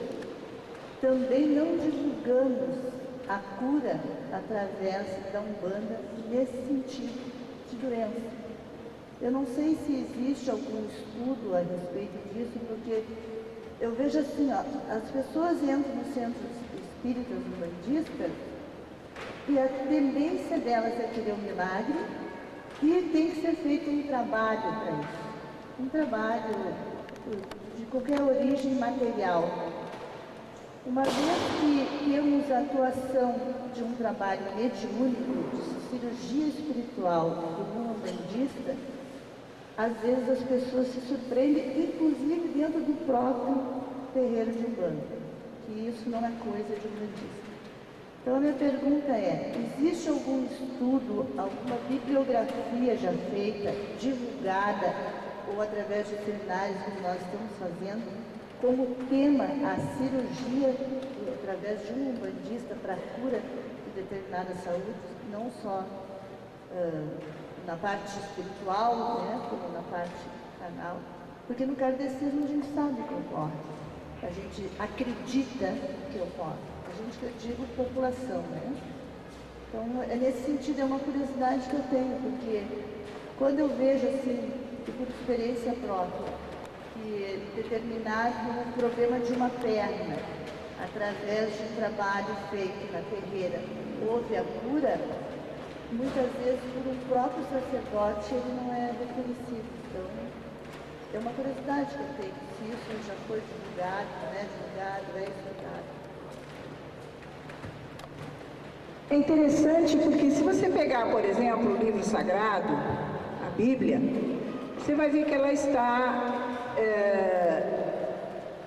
também não divulgamos a cura através da Umbanda nesse sentido de doença. Eu não sei se existe algum estudo a respeito disso, porque eu vejo assim, ó, as pessoas entram nos centros espíritas umbandistas e a tendência delas é querer um milagre e tem que ser feito um trabalho para isso. Um trabalho de qualquer origem material. Uma vez que temos a atuação de um trabalho mediúnico, de cirurgia espiritual do mundo umbandista, às vezes as pessoas se surpreendem, inclusive dentro do próprio terreiro de Umbanda, que isso não é coisa de umbandista. Então a minha pergunta é: existe algum estudo, alguma bibliografia já feita, divulgada, ou através de seminários que nós estamos fazendo, como tema a cirurgia através de um umbandista para a cura de determinadas saúdes, não só na parte espiritual, né, como na parte carnal? Porque no kardecismo a gente sabe que ocorre, a gente acredita que ocorre, a gente, que eu digo, população, né? Então, é nesse sentido, é uma curiosidade que eu tenho, porque quando eu vejo, assim, e por experiência própria, que determinado problema de uma perna, através de um trabalho feito na terreira, houve a cura, muitas vezes por um próprio sacerdote ele não é reconhecido. Então, é uma curiosidade que eu tenho, se isso já foi divulgado, não é divulgado, é estudado. É interessante porque se você pegar, por exemplo, o livro sagrado, a Bíblia, você vai ver que ela está...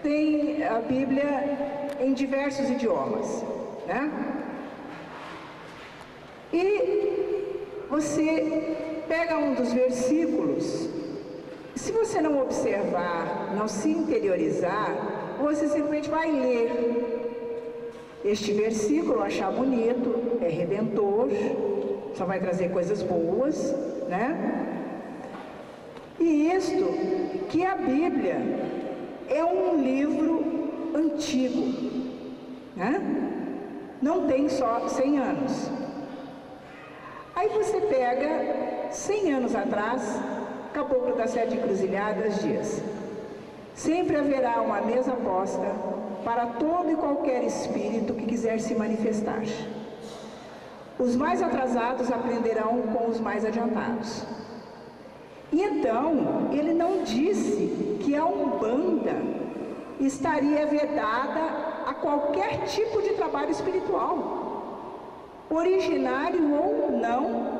tem a Bíblia em diversos idiomas, né? E você pega um dos versículos, se você não observar, não se interiorizar, você simplesmente vai ler este versículo, achar bonito, é redentor, só vai trazer coisas boas, né? E isto, que a Bíblia é um livro antigo, né? Não tem só 100 anos. Aí você pega 100 anos atrás, Caboclo das Sete Encruzilhadas diz: sempre haverá uma mesa posta para todo e qualquer espírito que quiser se manifestar. Os mais atrasados aprenderão com os mais adiantados. E então, ele não disse que a Umbanda estaria vedada a qualquer tipo de trabalho espiritual, originário ou não,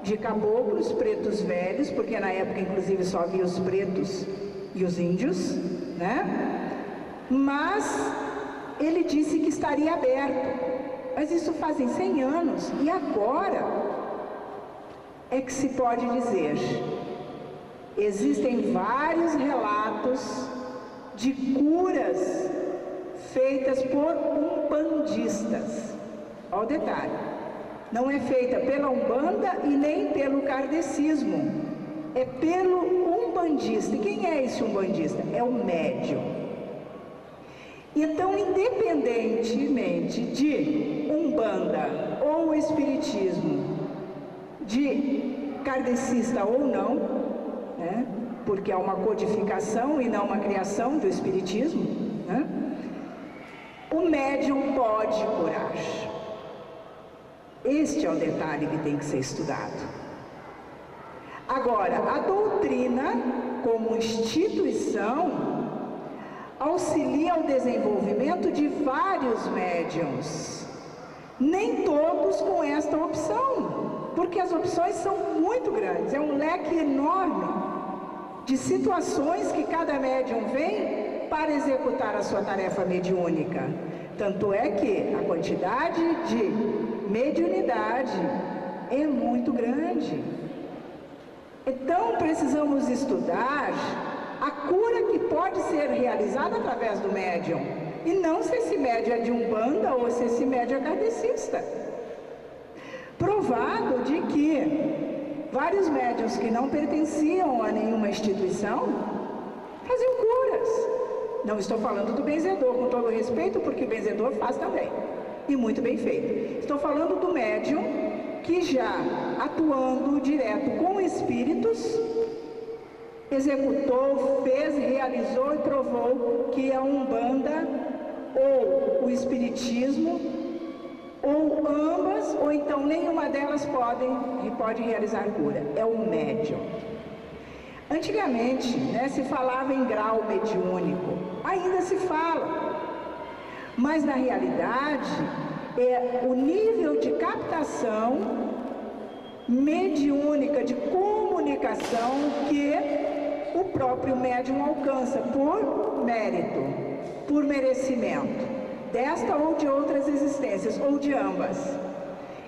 de caboclos, pretos velhos, porque na época inclusive só havia os pretos e os índios, né? Mas ele disse que estaria aberto. Mas isso fazem 100 anos, e agora é que se pode dizer. Existem vários relatos de curas feitas por umbandistas. Olha o detalhe. Não é feita pela Umbanda e nem pelo kardecismo. É pelo umbandista. E quem é esse umbandista? É o médium. Então, independentemente de Umbanda ou Espiritismo, de kardecista ou não, né? Porque é uma codificação e não uma criação do Espiritismo, né? O médium pode curar. Este é o detalhe que tem que ser estudado. Agora, a doutrina, como instituição, auxilia o desenvolvimento de vários médiums. Nem todos com esta opção, porque as opções são muito grandes. É um leque enorme de situações que cada médium vem para executar a sua tarefa mediúnica. Tanto é que a quantidade de mediunidade é muito grande. Então, precisamos estudar a cura que pode ser realizada através do médium, e não se esse médium é de Umbanda ou se esse médium é kardecista. Provado de que vários médiuns que não pertenciam a nenhuma instituição faziam curas. Não estou falando do benzedor, com todo respeito, porque o benzedor faz também, e muito bem feito. Estou falando do médium que já atuando direto com espíritos, executou, fez, realizou e provou que a Umbanda ou o Espiritismo, ou ambas, ou então nenhuma delas pode realizar cura. É o médium. Antigamente, né, se falava em grau mediúnico, ainda se fala, mas na realidade é o nível de captação mediúnica, de comunicação que o próprio médium alcança por mérito, por merecimento, desta ou de outras existências, ou de ambas.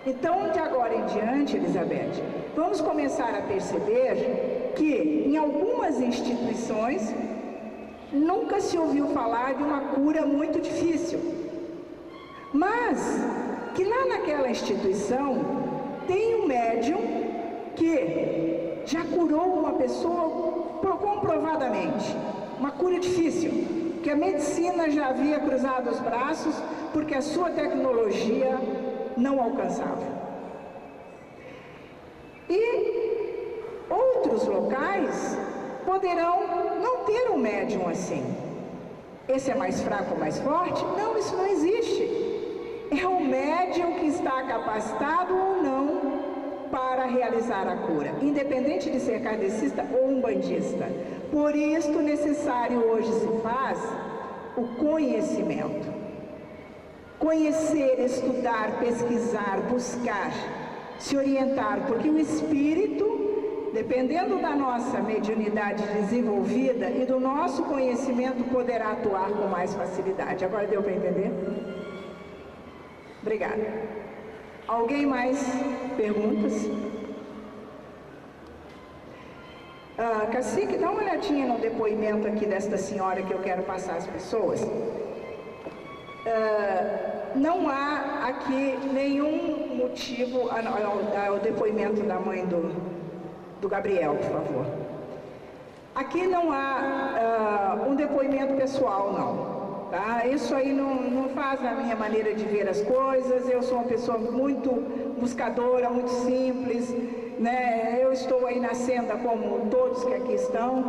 Então, de agora em diante, Elizabeth, vamos começar a perceber que em algumas instituições nunca se ouviu falar de uma cura muito difícil, mas que lá naquela instituição tem um médium que já curou uma pessoa comprovadamente, uma cura difícil, que a medicina já havia cruzado os braços porque a sua tecnologia não alcançava. E outros locais poderão não ter um médium assim. Esse é mais fraco ou mais forte? Não, isso não existe. É o médium que está capacitado ou não para realizar a cura, independente de ser kardecista ou umbandista. Por isso, necessário hoje se faz o conhecimento. Conhecer, estudar, pesquisar, buscar, se orientar, porque o espírito, dependendo da nossa mediunidade desenvolvida e do nosso conhecimento, poderá atuar com mais facilidade. Agora deu para entender? Obrigada. Alguém mais? Perguntas? Cacique, dá uma olhadinha no depoimento aqui desta senhora que eu quero passar às pessoas. Não há aqui nenhum motivo. O depoimento da mãe do Gabriel, por favor. Aqui não há um depoimento pessoal, não. Tá? Isso aí não faz a minha maneira de ver as coisas. Eu sou uma pessoa muito buscadora, muito simples, né? Eu estou aí na senda como todos que aqui estão,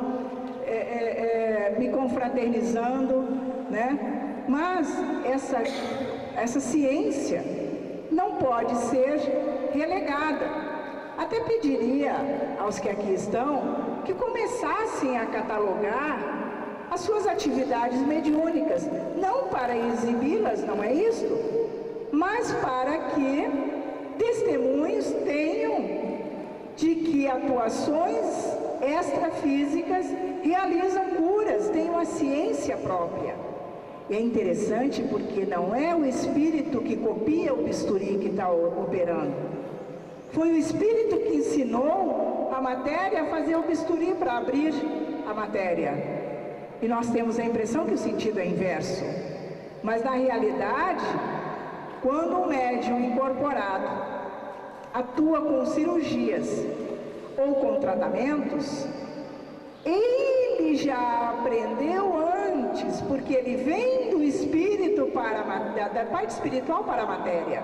me confraternizando, né? Mas essa ciência não pode ser relegada. Até pediria aos que aqui estão que começassem a catalogar as suas atividades mediúnicas, não para exibi-las, não é isso, mas para que testemunhos tenham de que atuações extrafísicas realizam curas, têm uma ciência própria. E é interessante porque não é o espírito que copia o bisturi que está operando. Foi o espírito que ensinou a matéria, fazer o bisturi para abrir a matéria. E nós temos a impressão que o sentido é inverso. Mas na realidade, quando um médium incorporado atua com cirurgias ou com tratamentos, ele já aprendeu antes, porque ele vem do espírito da parte espiritual para a matéria.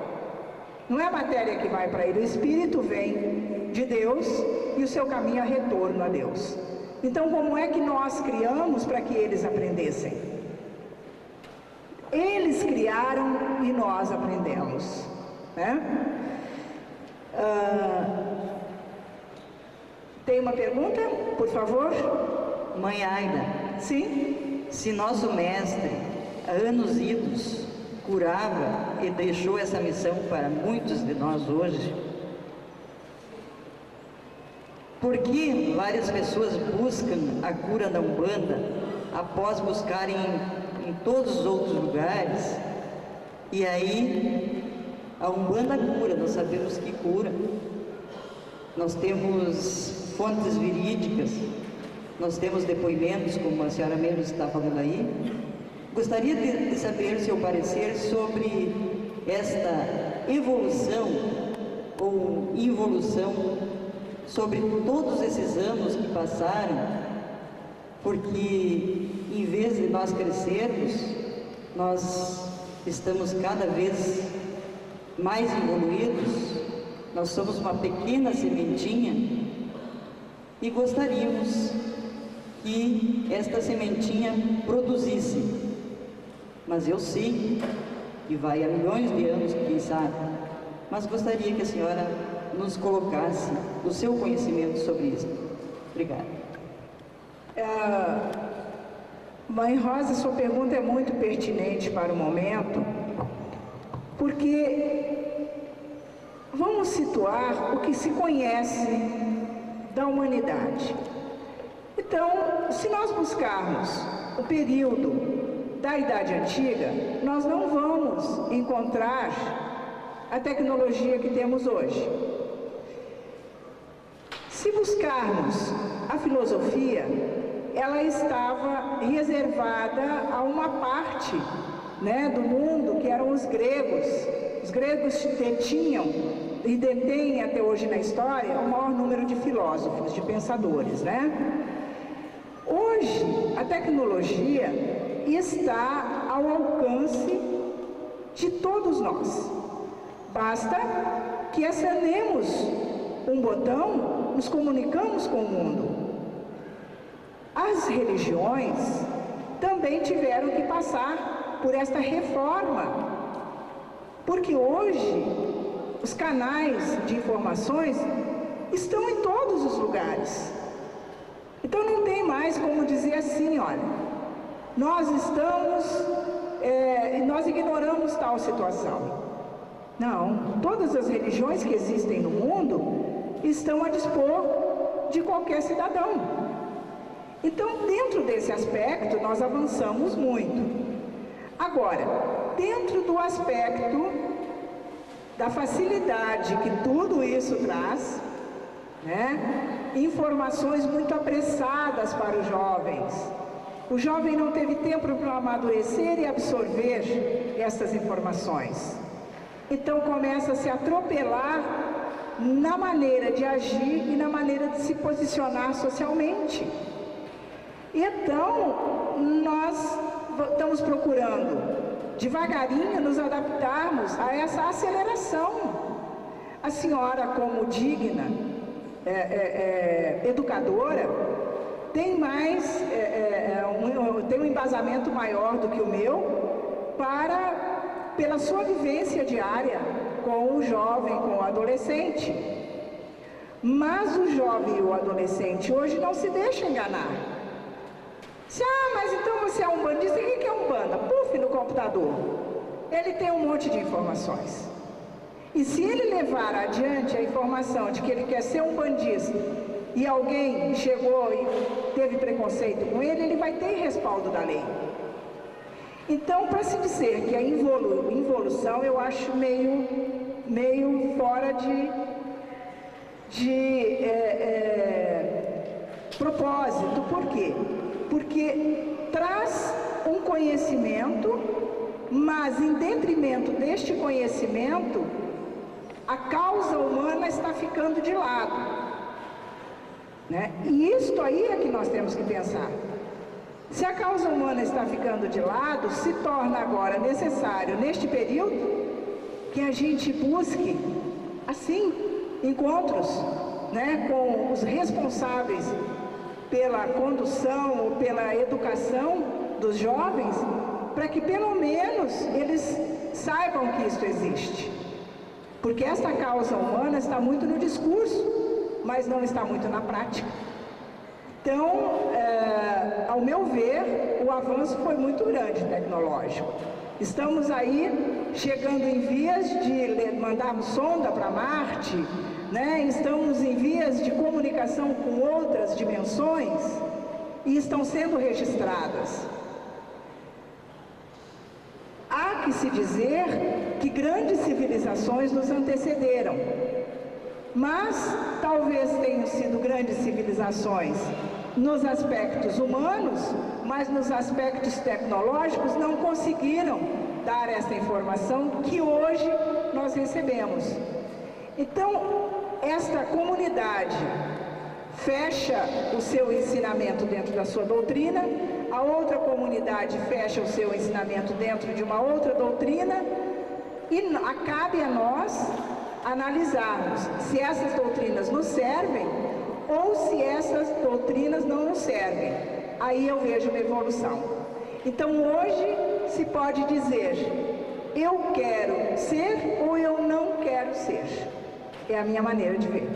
Não é a matéria que vai para ele, o espírito vem de Deus e o seu caminho é retorno a Deus. Então, como é que nós criamos para que eles aprendessem? Eles criaram e nós aprendemos, né? Tem uma pergunta, por favor? Mãe Aida. Sim? Se nosso mestre, há anos idos, curava e deixou essa missão para muitos de nós hoje, por que várias pessoas buscam a cura da Umbanda após buscarem em todos os outros lugares? E aí a Umbanda cura, nós sabemos que cura. Nós temos fontes verídicas, nós temos depoimentos, como a senhora mesmo está falando aí. Gostaria de saber o seu parecer sobre esta evolução ou involução, sobre todos esses anos que passaram, porque em vez de nós crescermos, nós estamos cada vez mais evoluídos, nós somos uma pequena sementinha e gostaríamos que esta sementinha produzisse. Mas eu sei que vai há milhões de anos, quem sabe, mas gostaria que a senhora nos colocasse o seu conhecimento sobre isso. Obrigada. Mãe Rosa, sua pergunta é muito pertinente para o momento, porque vamos situar o que se conhece da humanidade. Então, se nós buscarmos o período da Idade Antiga, nós não vamos encontrar a tecnologia que temos hoje. Se buscarmos a filosofia, ela estava reservada a uma parte, né, do mundo que eram os gregos. Os gregos detinham e detêm até hoje na história o maior número de filósofos, de pensadores, né? Hoje, a tecnologia está ao alcance de todos nós. Basta que acionemos um botão, nos comunicamos com o mundo. As religiões também tiveram que passar por esta reforma, porque hoje os canais de informações estão em todos os lugares. Então não tem mais como dizer assim, olha, nós ignoramos tal situação. Não, todas as religiões que existem no mundo estão a dispor de qualquer cidadão. Então, dentro desse aspecto, nós avançamos muito. Agora, dentro do aspecto da facilidade que tudo isso traz, né? Informações muito apressadas para os jovens. O jovem não teve tempo para amadurecer e absorver essas informações. Então começa a se atropelar na maneira de agir e na maneira de se posicionar socialmente. Então, nós estamos procurando, devagarinho, nos adaptarmos a essa aceleração. A senhora, como digna educadora, tem tem um embasamento maior do que o meu pela sua vivência diária com o jovem, com o adolescente. Mas o jovem e o adolescente hoje não se deixam enganar. Mas então você é umbandista, o que é Umbanda? Puf, no computador. Ele tem um monte de informações. E se ele levar adiante a informação de que ele quer ser umbandista e alguém chegou e teve preconceito com ele, ele vai ter respaldo da lei. Então, para se dizer que a involução, eu acho meio fora de Propósito, por quê? Porque traz um conhecimento, mas em detrimento deste conhecimento, a causa humana está ficando de lado, né? E isto aí é que nós temos que pensar. Se a causa humana está ficando de lado, se torna agora necessário, neste período, que a gente busque, assim, encontros, né, com os responsáveis pela condução ou pela educação dos jovens, para que pelo menos eles saibam que isso existe. Porque essa causa humana está muito no discurso, mas não está muito na prática. Então, ao meu ver, o avanço foi muito grande tecnológico. Estamos aí chegando em vias de mandarmos sonda para Marte, né? Estamos em vias de comunicação com outras dimensões e estão sendo registradas. Há que se dizer que grandes civilizações nos antecederam, mas talvez tenham sido grandes civilizações nos aspectos humanos, mas nos aspectos tecnológicos não conseguiram dar essa informação que hoje nós recebemos. Então, esta comunidade fecha o seu ensinamento dentro da sua doutrina, a outra comunidade fecha o seu ensinamento dentro de uma outra doutrina, e cabe a nós analisarmos se essas doutrinas nos servem ou se essas doutrinas não nos servem. Aí eu vejo uma evolução. Então hoje se pode dizer, eu quero ser ou eu não quero ser. É a minha maneira de ver.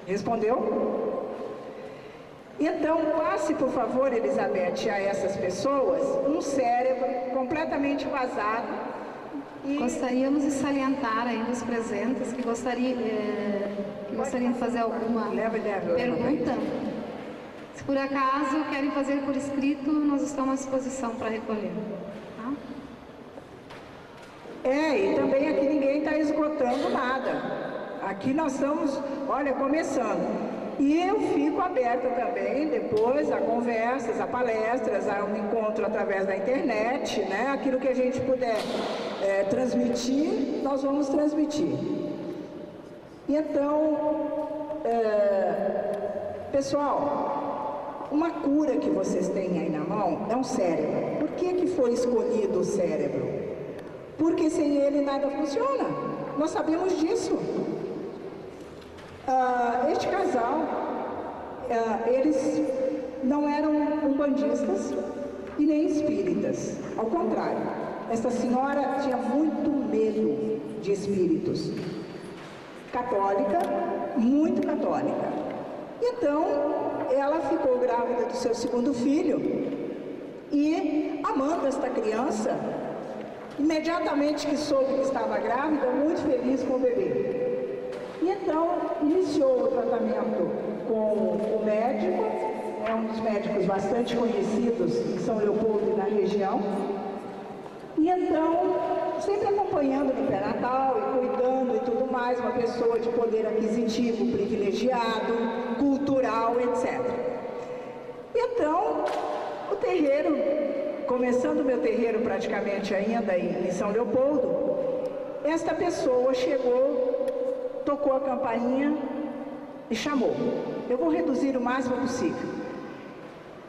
Respondeu? Então passe por favor, Elizabeth, a essas pessoas um cérebro completamente vazado. Gostaríamos de salientar ainda os presentes que gostariam de fazer alguma pergunta. Se por acaso querem fazer por escrito, nós estamos à disposição para recolher. Tá? E também aqui ninguém está esgotando nada. Aqui nós estamos, olha, começando. E eu fico aberta também depois a conversas, a palestras, a um encontro através da internet, né? Aquilo que a gente puder transmitir, nós vamos transmitir. Então, pessoal, uma cura que vocês têm aí na mão é um cérebro. Por que foi escolhido o cérebro? Porque sem ele nada funciona. Nós sabemos disso. Este casal, eles não eram umbandistas e nem espíritas. Ao contrário, essa senhora tinha muito medo de espíritos. Católica, muito católica. Então, ela ficou grávida do seu segundo filho e, amando esta criança, imediatamente que soube que estava grávida, muito feliz com o bebê. E então, iniciou o tratamento com o médico, é um dos médicos bastante conhecidos em São Leopoldo e na região. E então, sempre acompanhando no pré-natal e cuidando e tudo mais, uma pessoa de poder aquisitivo privilegiado, cultural, etc. Então, o terreiro, começando o meu terreiro praticamente ainda em São Leopoldo, esta pessoa chegou, tocou a campainha e chamou. Eu vou reduzir o máximo possível.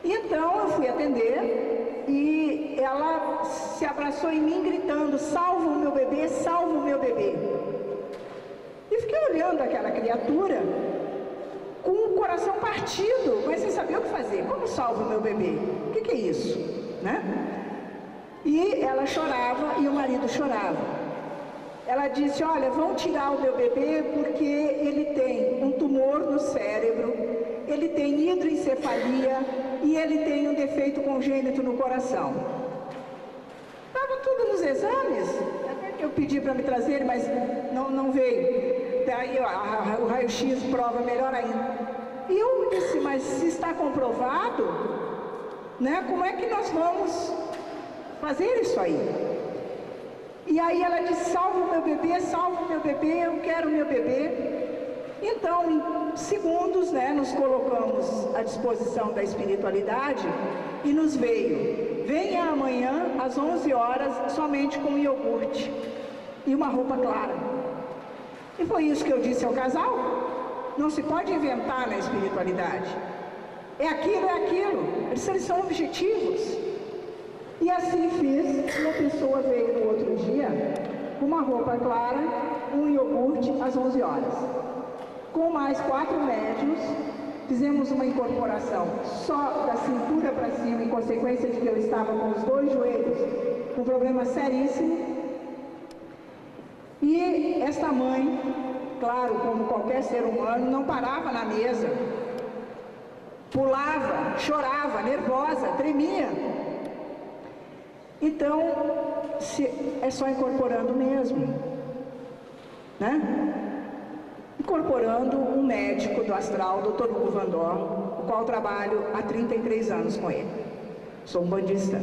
E então eu fui atender e ela se abraçou em mim gritando, salva o meu bebê, salva o meu bebê. E fiquei olhando aquela criatura com o coração partido, mas sem saber o que fazer. Como salva o meu bebê? O que é isso? Né? E ela chorava e o marido chorava. Ela disse, olha, vão tirar o meu bebê porque ele tem um tumor no cérebro, ele tem hidroencefalia e ele tem um defeito congênito no coração. Estava tudo nos exames, até que eu pedi para me trazer, mas não veio. Daí o raio-x prova melhor ainda. E eu disse, mas se está comprovado, né, como é que nós vamos fazer isso aí? E aí ela disse, salva o meu bebê, eu quero o meu bebê. Então, em segundos, né, nos colocamos à disposição da espiritualidade e nos veio: venha amanhã às 11 horas somente com iogurte e uma roupa clara. E foi isso que eu disse ao casal. Não se pode inventar na espiritualidade. É aquilo. Eles são objetivos. E assim fiz, e a pessoa veio no outro dia com uma roupa clara, um iogurte às 11 horas. Com mais 4 médiuns, fizemos uma incorporação só da cintura para cima, em consequência de que eu estava com os 2 joelhos com um problema seríssimo. E esta mãe, claro, como qualquer ser humano, não parava na mesa. Pulava, chorava, nervosa, tremia. Então, é só incorporando mesmo, né? Incorporando um médico do astral, Dr. Hugo Van Dor, o qual trabalho há 33 anos com ele. Sou um bandista.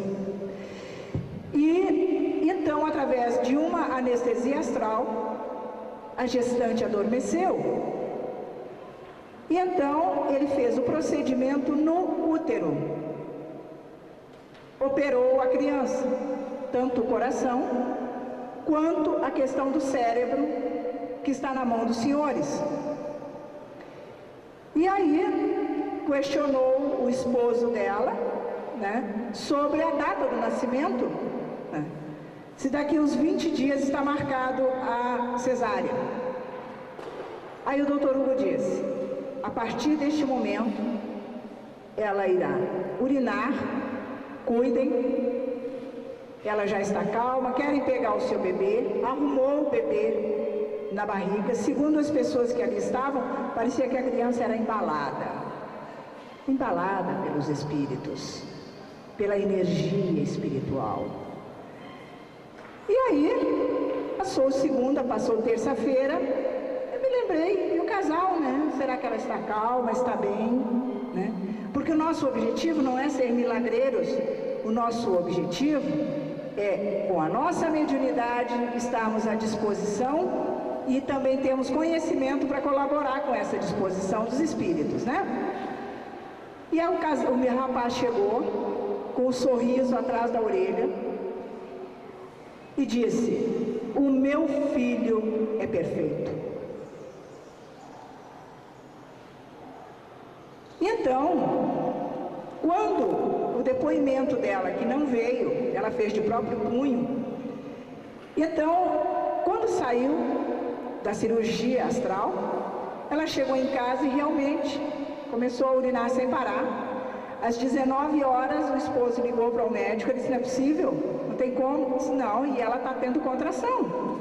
E então, através de uma anestesia astral, a gestante adormeceu. E então, ele fez o procedimento no útero. Operou a criança, tanto o coração, quanto a questão do cérebro, que está na mão dos senhores. E aí, questionou o esposo dela, né, sobre a data do nascimento, né, se daqui uns 20 dias está marcado a cesárea. Aí o doutor Hugo disse: a partir deste momento, ela irá urinar, cuidem, ela já está calma, querem pegar o seu bebê, arrumou o bebê na barriga. Segundo as pessoas que ali estavam, parecia que a criança era embalada pelos espíritos, pela energia espiritual. E aí, passou segunda, passou terça-feira, eu me lembrei, e o casal, né? Será que ela está calma, está bem, né? Porque o nosso objetivo não é ser milagreiros, o nosso objetivo é, com a nossa mediunidade, estarmos à disposição e também temos conhecimento para colaborar com essa disposição dos espíritos, né? E aí o meu rapaz chegou com um sorriso atrás da orelha e disse: o meu filho é perfeito. Então, quando o depoimento dela, que não veio, ela fez de próprio punho, então, quando saiu da cirurgia astral, ela chegou em casa e realmente começou a urinar sem parar. Às 19 horas, o esposo ligou para o médico e disse: não é possível, não tem como. Disse: não, e ela está tendo contração.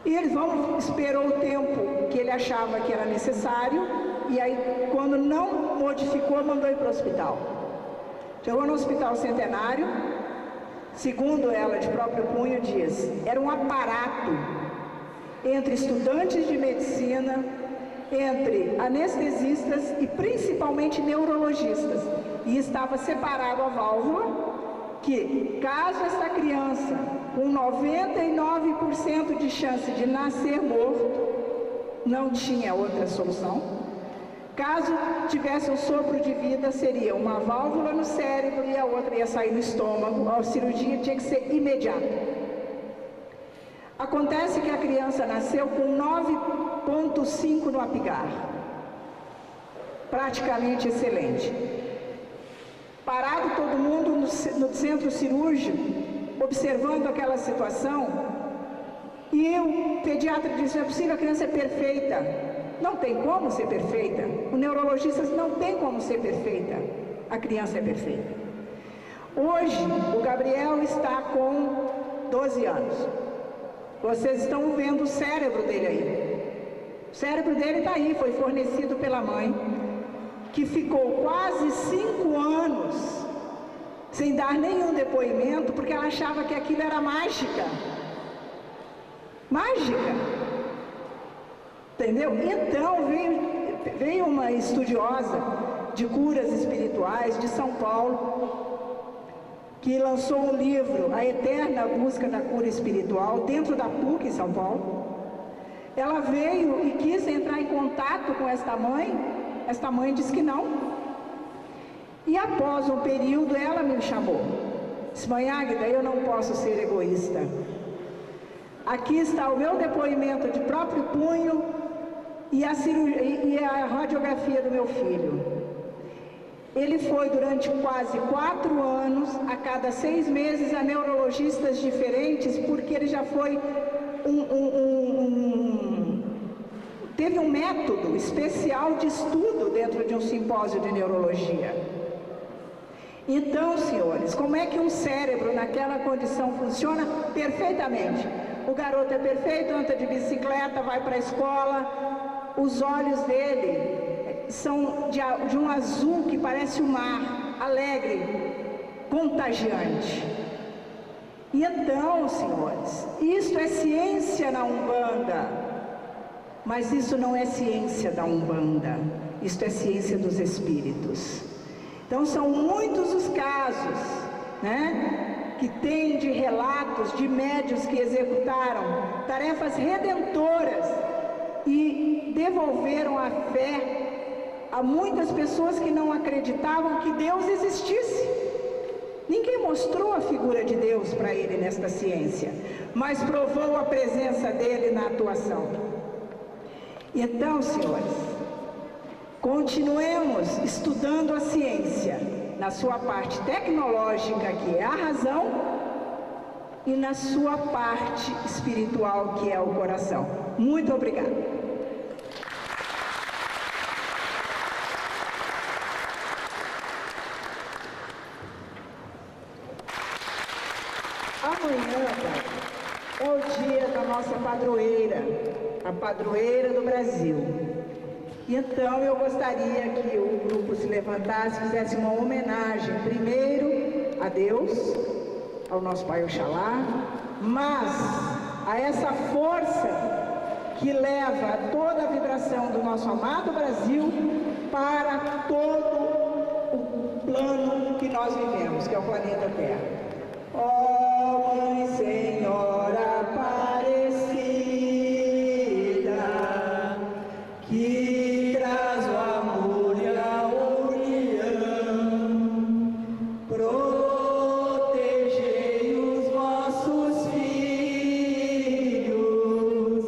E ele esperou o tempo que ele achava que era necessário, e aí, quando não modificou, mandou ir para o hospital. Chegou no Hospital Centenário, segundo ela, de próprio punho, diz: era um aparato entre estudantes de medicina, entre anestesistas e principalmente neurologistas. E estava separado a válvula, que caso essa criança, com 99% de chance de nascer morto, não tinha outra solução. Caso tivesse um sopro de vida, seria uma válvula no cérebro e a outra ia sair no estômago. A cirurgia tinha que ser imediata. Acontece que a criança nasceu com 9,5 no apigar. Praticamente excelente. Parado todo mundo no centro cirúrgico, observando aquela situação, e o pediatra disse: não é possível, a criança é perfeita. Não tem como ser perfeita. O neurologista não tem como ser perfeita. A criança é perfeita. Hoje, o Gabriel está com 12 anos. Vocês estão vendo o cérebro dele aí. O cérebro dele está aí, foi fornecido pela mãe, que ficou quase 5 anos sem dar nenhum depoimento, porque ela achava que aquilo era mágica. Mágica. Entendeu? Então veio uma estudiosa de curas espirituais de São Paulo, que lançou um livro, A Eterna Busca da Cura Espiritual, dentro da PUC em São Paulo. Ela veio e quis entrar em contato com esta mãe Esta mãe disse que não. E após um período, ela me chamou. Disse: mãe Águida, eu não posso ser egoísta. Aqui está o meu depoimento de próprio punho e a radiografia do meu filho. Ele foi durante quase 4 anos, a cada 6 meses, a neurologistas diferentes, porque ele já foi teve um método especial de estudo dentro de um simpósio de neurologia. Então, senhores, como é que um cérebro naquela condição funciona? Perfeitamente. O garoto é perfeito, anda de bicicleta, vai para a escola, os olhos dele são de um azul que parece o mar, alegre, contagiante. E então, senhores, isto é ciência na Umbanda, mas isso não é ciência da Umbanda, isto é ciência dos espíritos. Então são muitos os casos, né, que tem de relatos de médiuns que executaram tarefas redentoras e devolveram a fé a muitas pessoas que não acreditavam que Deus existisse. Ninguém mostrou a figura de Deus para ele nesta ciência, mas provou a presença dele na atuação. Então, senhores, continuemos estudando a ciência na sua parte tecnológica, que é a razão, e na sua parte espiritual, que é o coração. Muito obrigada. Amanhã é o dia da nossa padroeira, a padroeira do Brasil. Então eu gostaria que o grupo se levantasse e fizesse uma homenagem, primeiro a Deus, ao nosso Pai Oxalá, mas a essa força que leva toda a vibração do nosso amado Brasil para todo o plano que nós vivemos, que é o planeta Terra. Ó Mãe Senhora Aparecida, que traz o amor e a união, protegei os vossos filhos,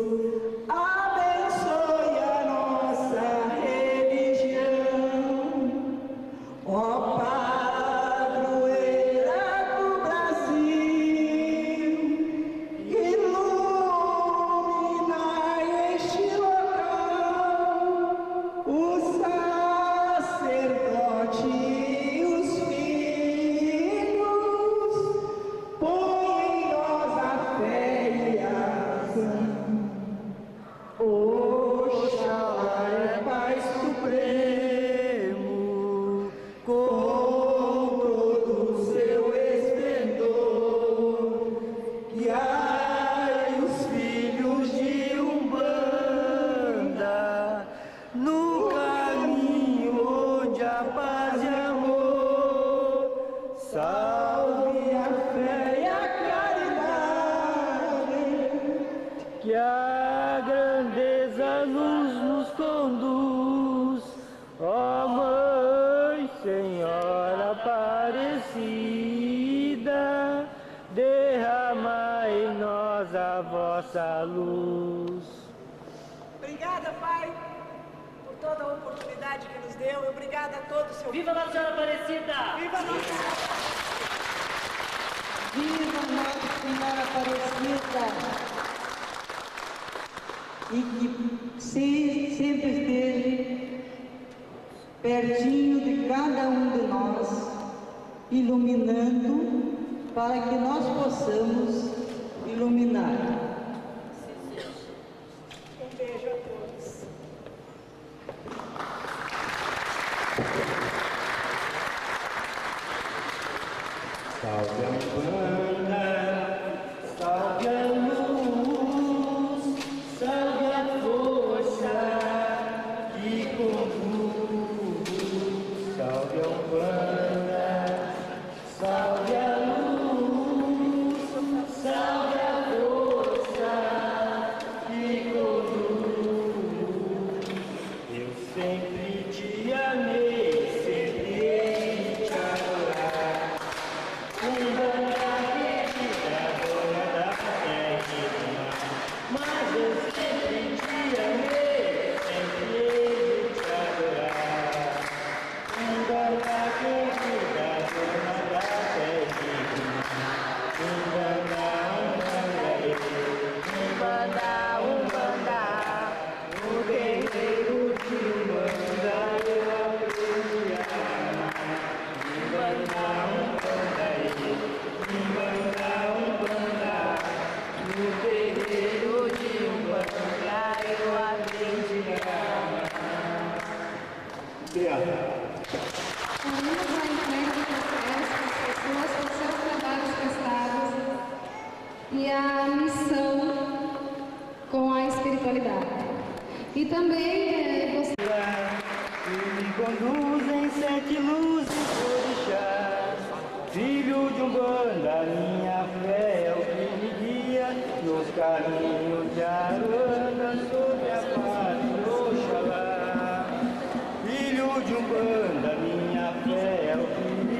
abençoe a nossa religião, ó padroeira do Brasil, iluminai este local, o sacerdote e os filhos, põe em nós a fé e a ação. Oxalá é Pai Supremo, com todo o seu esplendor, guiai os filhos de Umbanda no caminho onde a paz e amor, salve a fé e a caridade, que a grandeza nos conduz, ó Mãe Senhora Aparecida, derramai em nós a vossa luz. Obrigada, Pai, por toda a oportunidade que nos deu, e obrigada a todos, seu Viva Nossa Senhora Aparecida! Viva Nossa Viva Nossa Senhora Aparecida! E que sempre esteja pertinho de cada um de nós, iluminando, para que nós possamos iluminar. Um beijo a todos. Salve a Umbanda, salve a luz, salve a força que conduz. Salve a Umbanda, salve a luz, salve a força que conduz. Eu sei sempre te amei, sempre hei de te adorar. Umbanda querida, dona da terra e do mar, mas eu sempre te amei, sempre hei de te adorar. Umbanda querida, dona da terra e do mar, Umbanda, Umbanda, Umbanda, no terreiro de Umbanda eu aprendi a amar. Umbanda, Umbanda, no terreiro de Umbanda eu aprendi a amar. Obrigado. Unimos a entrega do processo, as pessoas com seus trabalhos prestados e a missão com a espiritualidade. E também você... Que me conduzem sete luzes orixás, filho de Umbanda, minha fé é o que me guia nos caminhos de Aranda, sob a paz do Oxalá. Filho de Umbanda, minha fé é o que me